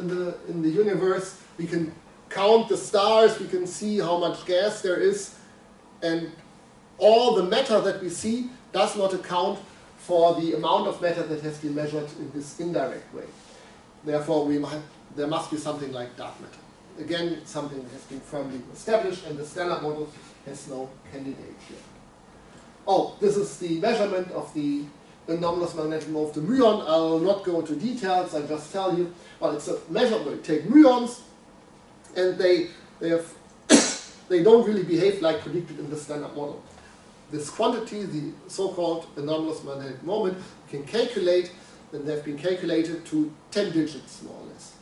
in the universe. We can count the stars. We can see how much gas there is, and all the matter that we see does not account for the amount of matter that has been measured in this indirect way. Therefore, there must be something like dark matter. Again, something that has been firmly established, and the standard model has no candidate here. Oh, this is the measurement of the anomalous magnetic moment of the muon. I will not go into details. I'll just tell you. Well, it's a measurement. We take muons, and they don't really behave like predicted in the standard model. This quantity, the so-called anomalous magnetic moment, we can calculate, and they've been calculated to 10 digits, more or less.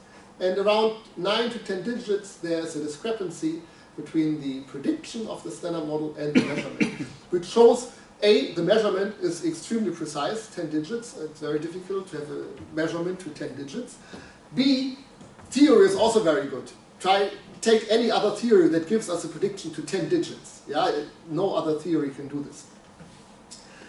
And around 9 to 10 digits, there's a discrepancy between the prediction of the standard model and the measurement, which shows, A, the measurement is extremely precise, 10 digits. It's very difficult to have a measurement to 10 digits. B, theory is also very good. Take any other theory that gives us a prediction to 10 digits. Yeah, no other theory can do this.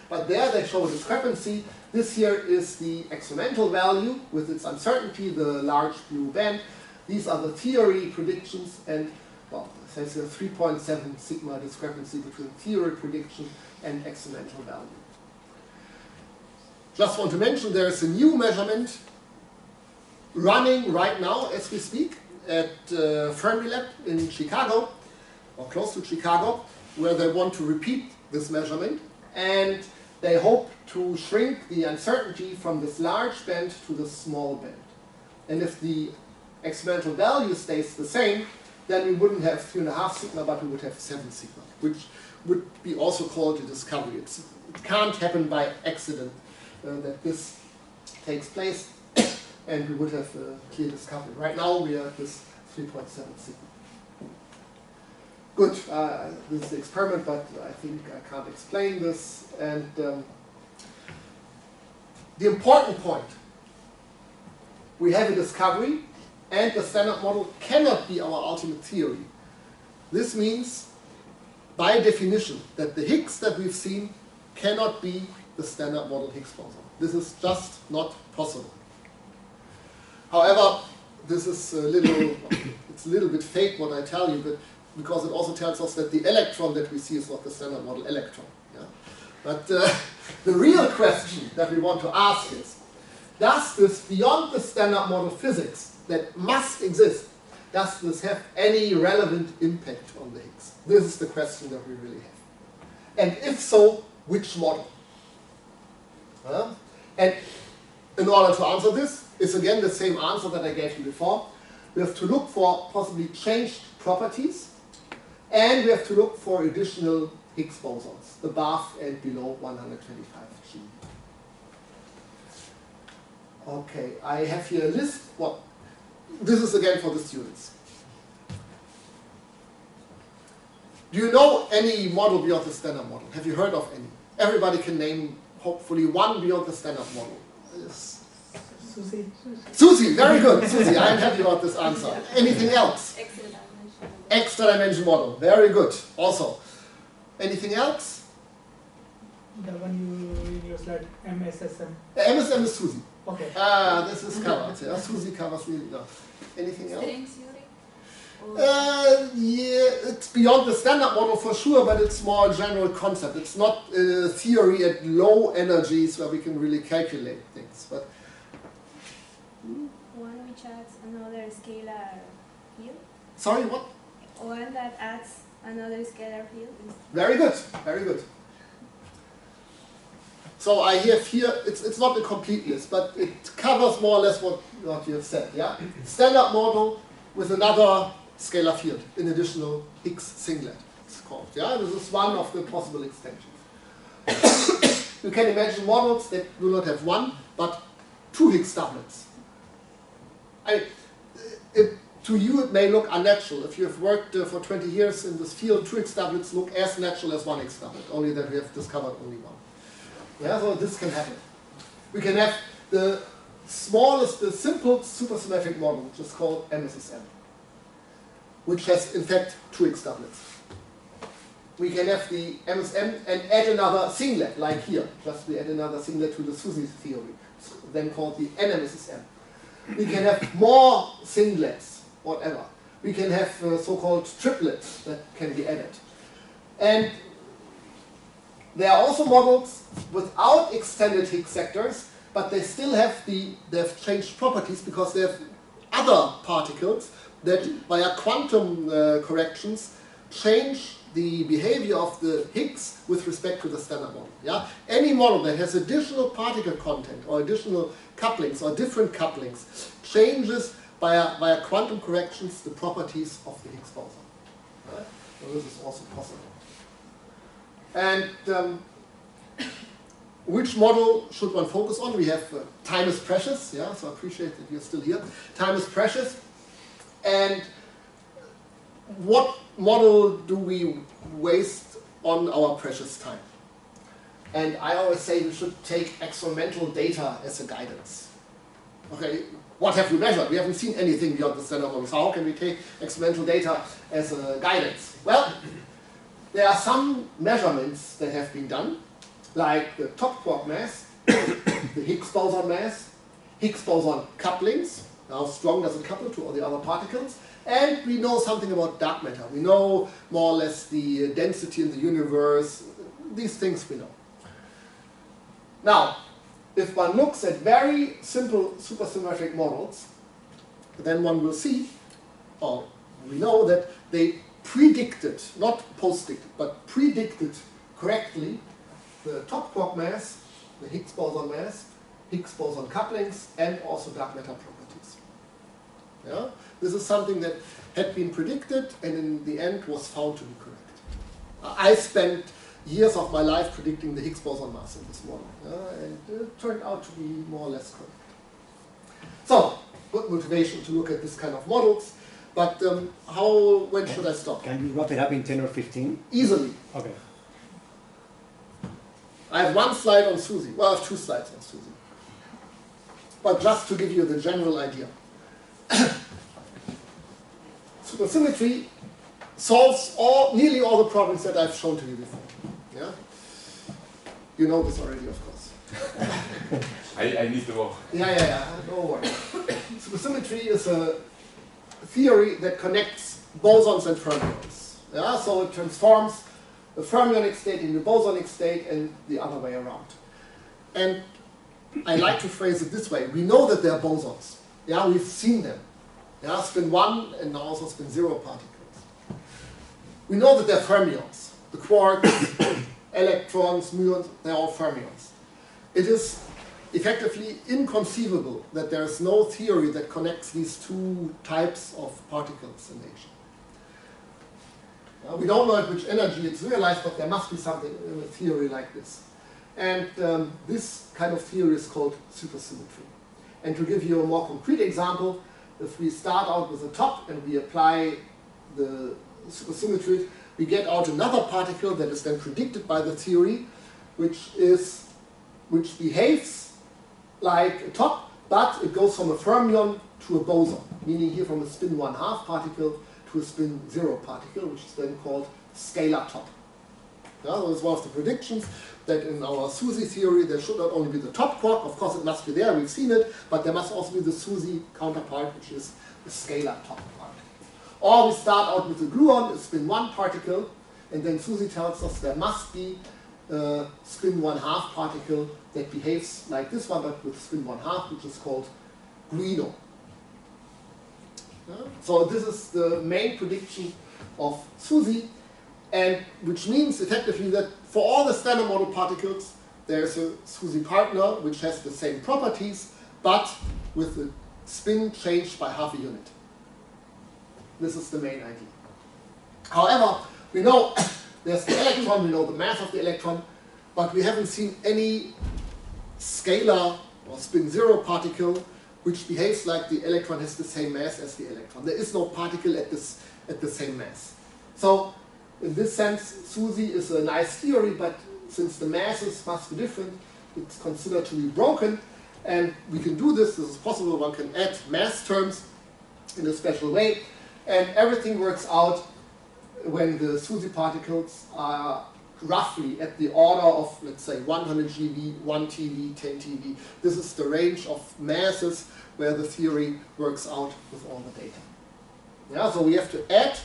But there they show a discrepancy. This here is the experimental value with its uncertainty, the large blue band. These are the theory predictions, and well, there's a 3.7 sigma discrepancy between theory prediction and experimental value. just want to mention there is a new measurement running right now as we speak at Fermilab in Chicago, or close to Chicago, where they want to repeat this measurement, and they hope to shrink the uncertainty from this large band to this small band. And if the experimental value stays the same, then we wouldn't have 3.5 sigma, but we would have 7 sigma, which would be also called a discovery. It can't happen by accident that this takes place, and we would have a clear discovery. Right now we are at this 3.7 sigma. Good, this is the experiment, but I think I can't explain this. And the important point, we have a discovery, and the standard model cannot be our ultimate theory. This means, by definition, that the Higgs that we've seen cannot be the standard model Higgs boson. This is just not possible. However, this is it's a little bit fake what I tell you, but because it also tells us that the electron that we see is not the standard model electron. Yeah? But the real question that we want to ask is, does this beyond the standard model physics that must exist, does this have any relevant impact on the Higgs? This is the question that we really have. And if so, which model? And in order to answer this, is again the same answer that I gave you before. We have to look for possibly changed properties, and we have to look for additional Higgs bosons above and below 125 G. Okay, I have here a list. This is again for the students. Do you know any model beyond the standard model? Have you heard of any? Everybody can name hopefully one beyond the standard model. Yes. Susie. Susie, very good. Susie, I am happy about this answer. Anything else? Extra dimension model. Very good. Also. Anything else? The one you in your slide, MSSM. MSM is Susie. Okay. Ah, this is covered. Yeah, Susie covers really well. Anything else? String theory? Yeah, it's beyond the standard model for sure, but it's more a general concept. It's not a theory at low energies where we can really calculate things. But One which adds another scalar field? sorry, what? One that adds another scalar field? Very good, very good. So I have here, it's not a complete list, but it covers more or less what you have said. Yeah, standard model with another scalar field, an additional Higgs singlet, it's called. Yeah, this is one of the possible extensions. You can imagine models that do not have one, but two Higgs doublets. To you it may look unnatural. If you have worked for 20 years in this field, two Higgs doublets look as natural as one Higgs doublet, only that we have discovered only one. Yeah, so this can happen. We can have the smallest, the simple supersymmetric model, which is called MSSM, which has in fact two Higgs doublets. We can have the MSM and add another singlet, like here. Just we add another singlet to the Susie theory, then called the NMSSM. We can have more singlets, whatever. We can have so-called triplets that can be added. And there are also models without extended Higgs sectors, but they still have they have changed properties because they have other particles that via quantum corrections change the behavior of the Higgs with respect to the standard model. Yeah? Any model that has additional particle content or additional couplings or different couplings changes via quantum corrections the properties of the Higgs boson. Right? So this is also possible. And which model should one focus on? We have time is precious, yeah, so I appreciate that you're still here. Time is precious. And what model do we waste on our precious time? And I always say we should take experimental data as a guidance. Okay, what have we measured? We haven't seen anything beyond the standard model, so how can we take experimental data as a guidance? Well, there are some measurements that have been done, like the top quark mass, the Higgs boson mass, Higgs boson couplings, how strong does it couple to all the other particles, and we know something about dark matter. We know more or less the density in the universe, these things we know. Now, if one looks at very simple supersymmetric models, then one will see, or we know that they predicted, not post-predicted, but predicted correctly the top quark mass, the Higgs boson mass, Higgs boson couplings, and also dark matter properties. Yeah? This is something that had been predicted and in the end was found to be correct. I spent years of my life predicting the Higgs boson mass in this model, and it turned out to be more or less correct. So, good motivation to look at this kind of models, but when should I stop? Can you wrap it up in 10 or 15? Easily. Okay. I have one slide on SUSY. Well, I have two slides on SUSY. But just to give you the general idea. Supersymmetry solves nearly all the problems that I've shown to you before. Yeah? You know this already, of course. I need to go. Yeah. No worries. Supersymmetry is a theory that connects bosons and fermions. Yeah? So it transforms the fermionic state into the bosonic state and the other way around. And I like to phrase it this way. We know that they're bosons. Yeah, we've seen them. Yeah, spin 1 and now also spin 0 particles. We know that they're fermions. The quarks, electrons, muons, they're all fermions. It is effectively inconceivable that there is no theory that connects these two types of particles in nature. We don't know at which energy it's realized, but there must be something in a theory like this. And this kind of theory is called supersymmetry. And to give you a more concrete example, if we start out with a top and we apply the supersymmetry, we get out another particle that is then predicted by the theory, which behaves like a top, but it goes from a fermion to a boson, meaning here from a spin 1/2 particle to a spin 0 particle, which is then called scalar top. Yeah, that was one of the predictions that in our SUSY theory there should not only be the top quark, of course it must be there, we've seen it, but there must also be the SUSY counterpart, which is the scalar top part. Or we start out with the gluon, a spin 1 particle, and then SUSY tells us there must be a spin 1/2 particle that behaves like this one, but with spin 1/2, which is called gluino. Yeah? So this is the main prediction of SUSY, and which means effectively that for all the standard model particles, there's a SUSY partner which has the same properties, but with the spin changed by half a unit. This is the main idea. However, we know there's the electron, we know the mass of the electron, but we haven't seen any scalar or spin 0 particle which behaves like the electron has the same mass as the electron. There is no particle at the same mass. So in this sense, SUSY is a nice theory, but since the masses must be different, it's considered to be broken, and we can do this is possible, one can add mass terms in a special way, and everything works out when the SUSY particles are roughly at the order of, let's say, 100 GeV, 1 TeV, 10 TeV. This is the range of masses where the theory works out with all the data. Yeah, so we have to add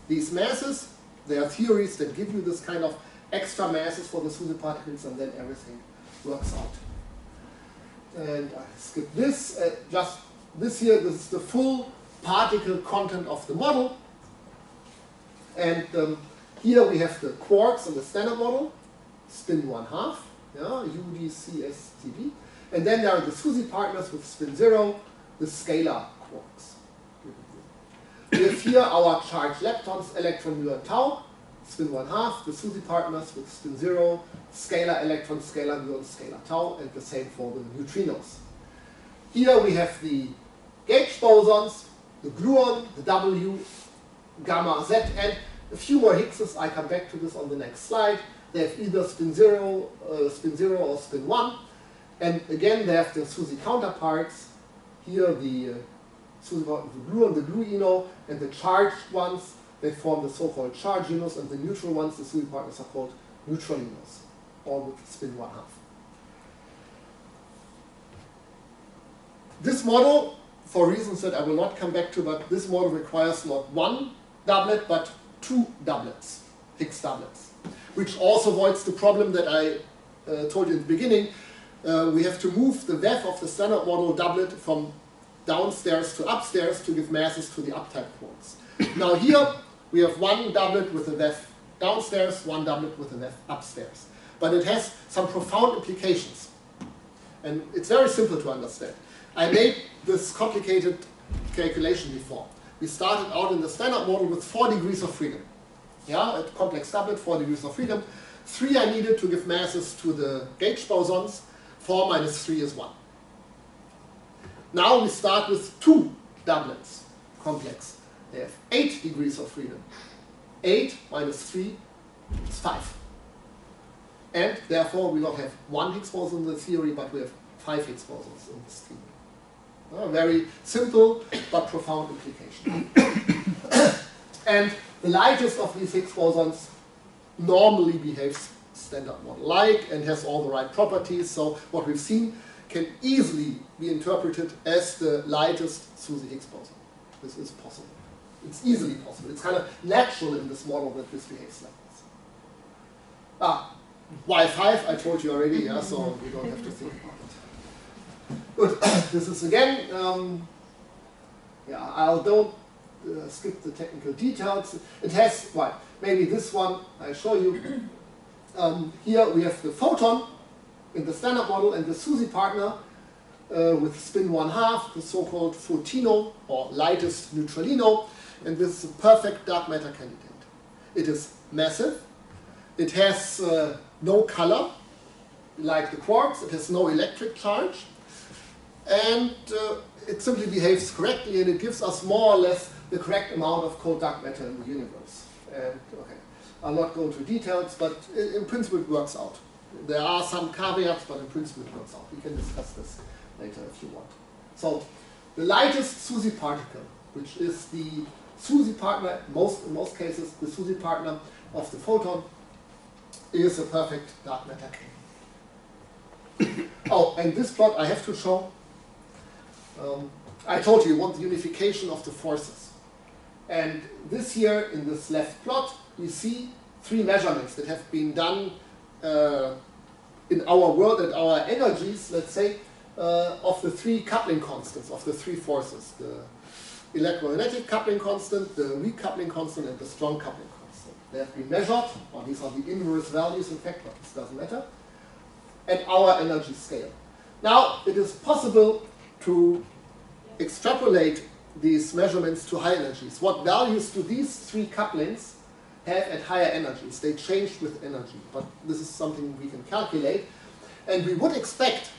these masses. There are theories that give you this kind of extra masses for the SUSY particles, and then everything works out. And I skip this. Just this here, this is the full particle content of the model. And here we have the quarks in the standard model, spin 1/2, yeah, UDCSTV. And then there are the SUSY partners with spin 0, the scalar quarks. We have here our charged leptons, electron, mu, and tau, spin 1/2, the SUSY partners with spin 0, scalar electron, scalar mu, and scalar tau, and the same for the neutrinos. Here we have the gauge bosons, the gluon, the W, gamma, Z, and a few more Higgses. I come back to this on the next slide. They have either spin 0 or spin 1. And again, they have the SUSY counterparts. Here the SUSY part, the gluon, the gluino, and the charged ones, they form the so-called charginos, and the neutral ones, the SUSY partners, are called neutralinos, all with spin 1/2. This model, for reasons that I will not come back to, but this model requires not one doublet, but 2 doublets, Higgs doublets, which also avoids the problem that I told you in the beginning. we have to move the VEF of the standard model doublet from downstairs to upstairs to give masses to the uptype quarks. Now here we have one doublet with a VEF downstairs, one doublet with a VEF upstairs. But it has some profound implications. And it's very simple to understand. I made this complicated calculation before. We started out in the standard model with 4 degrees of freedom. Yeah, a complex doublet, 4 degrees of freedom. 3 I needed to give masses to the gauge bosons. 4 minus 3 is 1. Now we start with 2 doublets, complex. They have 8 degrees of freedom. 8 minus 3 is 5. And therefore we don't have 1 Higgs boson in the theory, but we have 5 Higgs bosons in this theory. A very simple but profound implication. And the lightest of these Higgs bosons normally behaves standard model-like and has all the right properties. So what we've seen can easily be interpreted as the lightest SUSY Higgs boson. This is possible. It's easily possible. It's kind of natural in this model that this behaves like this. Why 5? I told you already, yeah, so we don't have to think about it. Good. This is again, I don't skip the technical details. It has, maybe this one I show you. Here we have the photon in the standard model and the SUSY partner with spin 1/2, the so-called photino or lightest neutralino, and this is a perfect dark matter candidate. It is massive. It has no color, like the quarks. It has no electric charge. And it simply behaves correctly, and it gives us more or less the correct amount of cold dark matter in the universe. And okay, I'll not go into details, but in principle it works out. There are some caveats, but in principle it works out. We can discuss this later if you want. So the lightest SUSY particle, which is the SUSY partner, in most cases the SUSY partner of the photon, is a perfect dark matter candidate. Oh, and this plot I have to show. I told you want the unification of the forces. And this here, in this left plot, we see 3 measurements that have been done in our world at our energies, let's say, of the 3 coupling constants, of the 3 forces. The electromagnetic coupling constant, the weak coupling constant, and the strong coupling constant. They have been measured, or these are the inverse values in fact, but this doesn't matter, at our energy scale. Now, it is possible to extrapolate these measurements to high energies. What values do these 3 couplings have at higher energies? They change with energy, but this is something we can calculate. And we would expect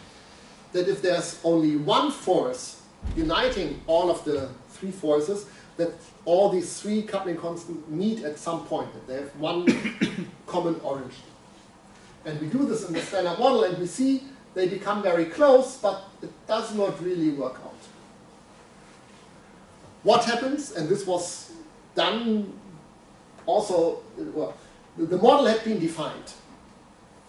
that if there's only one force uniting all of the 3 forces, that all these 3 coupling constants meet at some point, that they have one common origin. And we do this in the standard model, and we see they become very close, but it does not really work out. What happens, and this was done also, well, the model had been defined.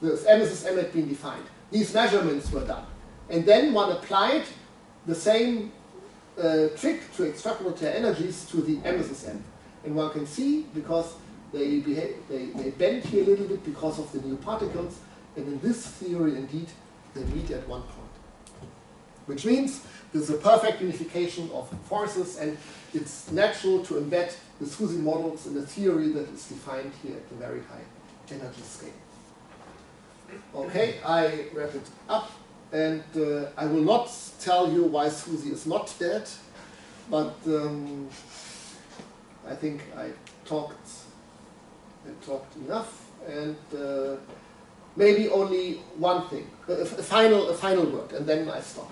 The MSSM had been defined. These measurements were done. And then one applied the same trick to extrapolate their energies to the MSSM. And one can see, because they bend here a little bit because of the new particles, and in this theory, indeed, they meet at one point. Which means this is a perfect unification of forces, and it's natural to embed the SUSY models in a theory that is defined here at the very high energy scale. Okay, I wrap it up, and I will not tell you why SUSY is not dead, but I think I talked enough, and maybe only one thing, a final word, and then I stop.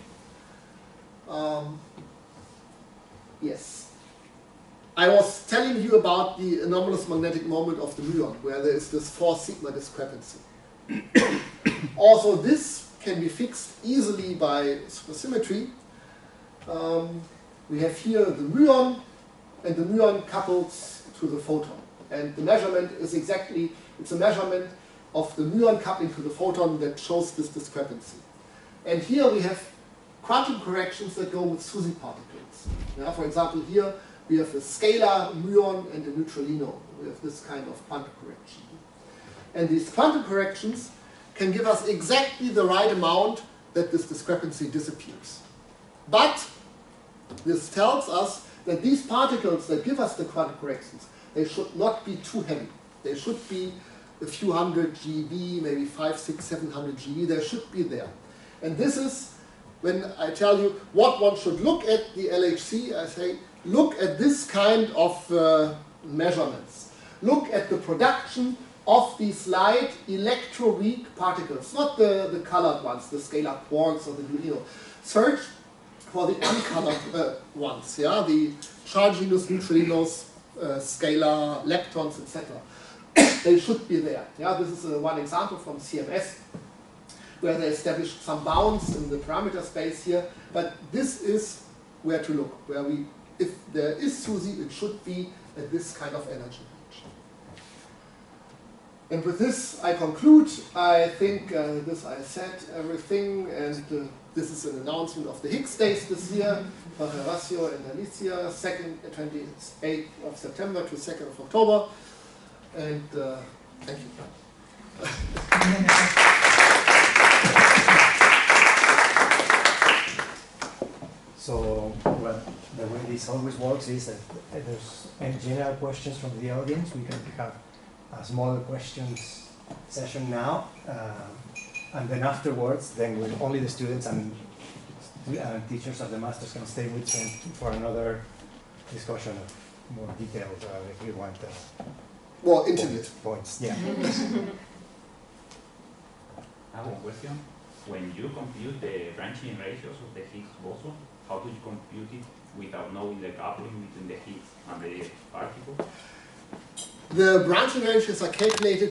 Yes. I was telling you about the anomalous magnetic moment of the muon, where there is this 4 sigma discrepancy. Also, this can be fixed easily by supersymmetry. We have here the muon, and the muon couples to the photon. And the measurement is exactly, it's a measurement of the muon coupling to the photon that shows this discrepancy. And here we have quantum corrections that go with SUSY particles. Yeah, for example, here we have a scalar muon and a neutralino. We have this kind of quantum correction. And these quantum corrections can give us exactly the right amount that this discrepancy disappears. But this tells us that these particles that give us the quantum corrections, they should not be too heavy. They should be a few hundred GeV, maybe 500, 600, 700 GeV. They should be there. And this is when I tell you what one should look at the LHC. I say, look at this kind of measurements. Look at the production of these light electroweak particles, not the colored ones, the scalar quarks or the neutrino. Search for the uncolored ones, yeah, the charginess, neutrinos, scalar leptons, etc. They should be there. Yeah, this is one example from CMS, where they established some bounds in the parameter space here. But this is where to look. Where if there is SUSY, it should be at this kind of energy range. And with this, I conclude. I think this I said everything, and this is an announcement of the Higgs days this year. Jorge Horacio and Alicia, 28th of September to 2nd of October. And thank you. So, well, the way this always works is that if there's any general questions from the audience, we can have a small questions session now, and then afterwards, then with only the students and teachers of the masters can stay with them for another discussion of more detailed, if you want. More intimate points. Yeah. I have one question. When you compute the branching ratios of the Higgs boson, how do you compute it without knowing the coupling between the Higgs and the particle? The branching ratios are calculated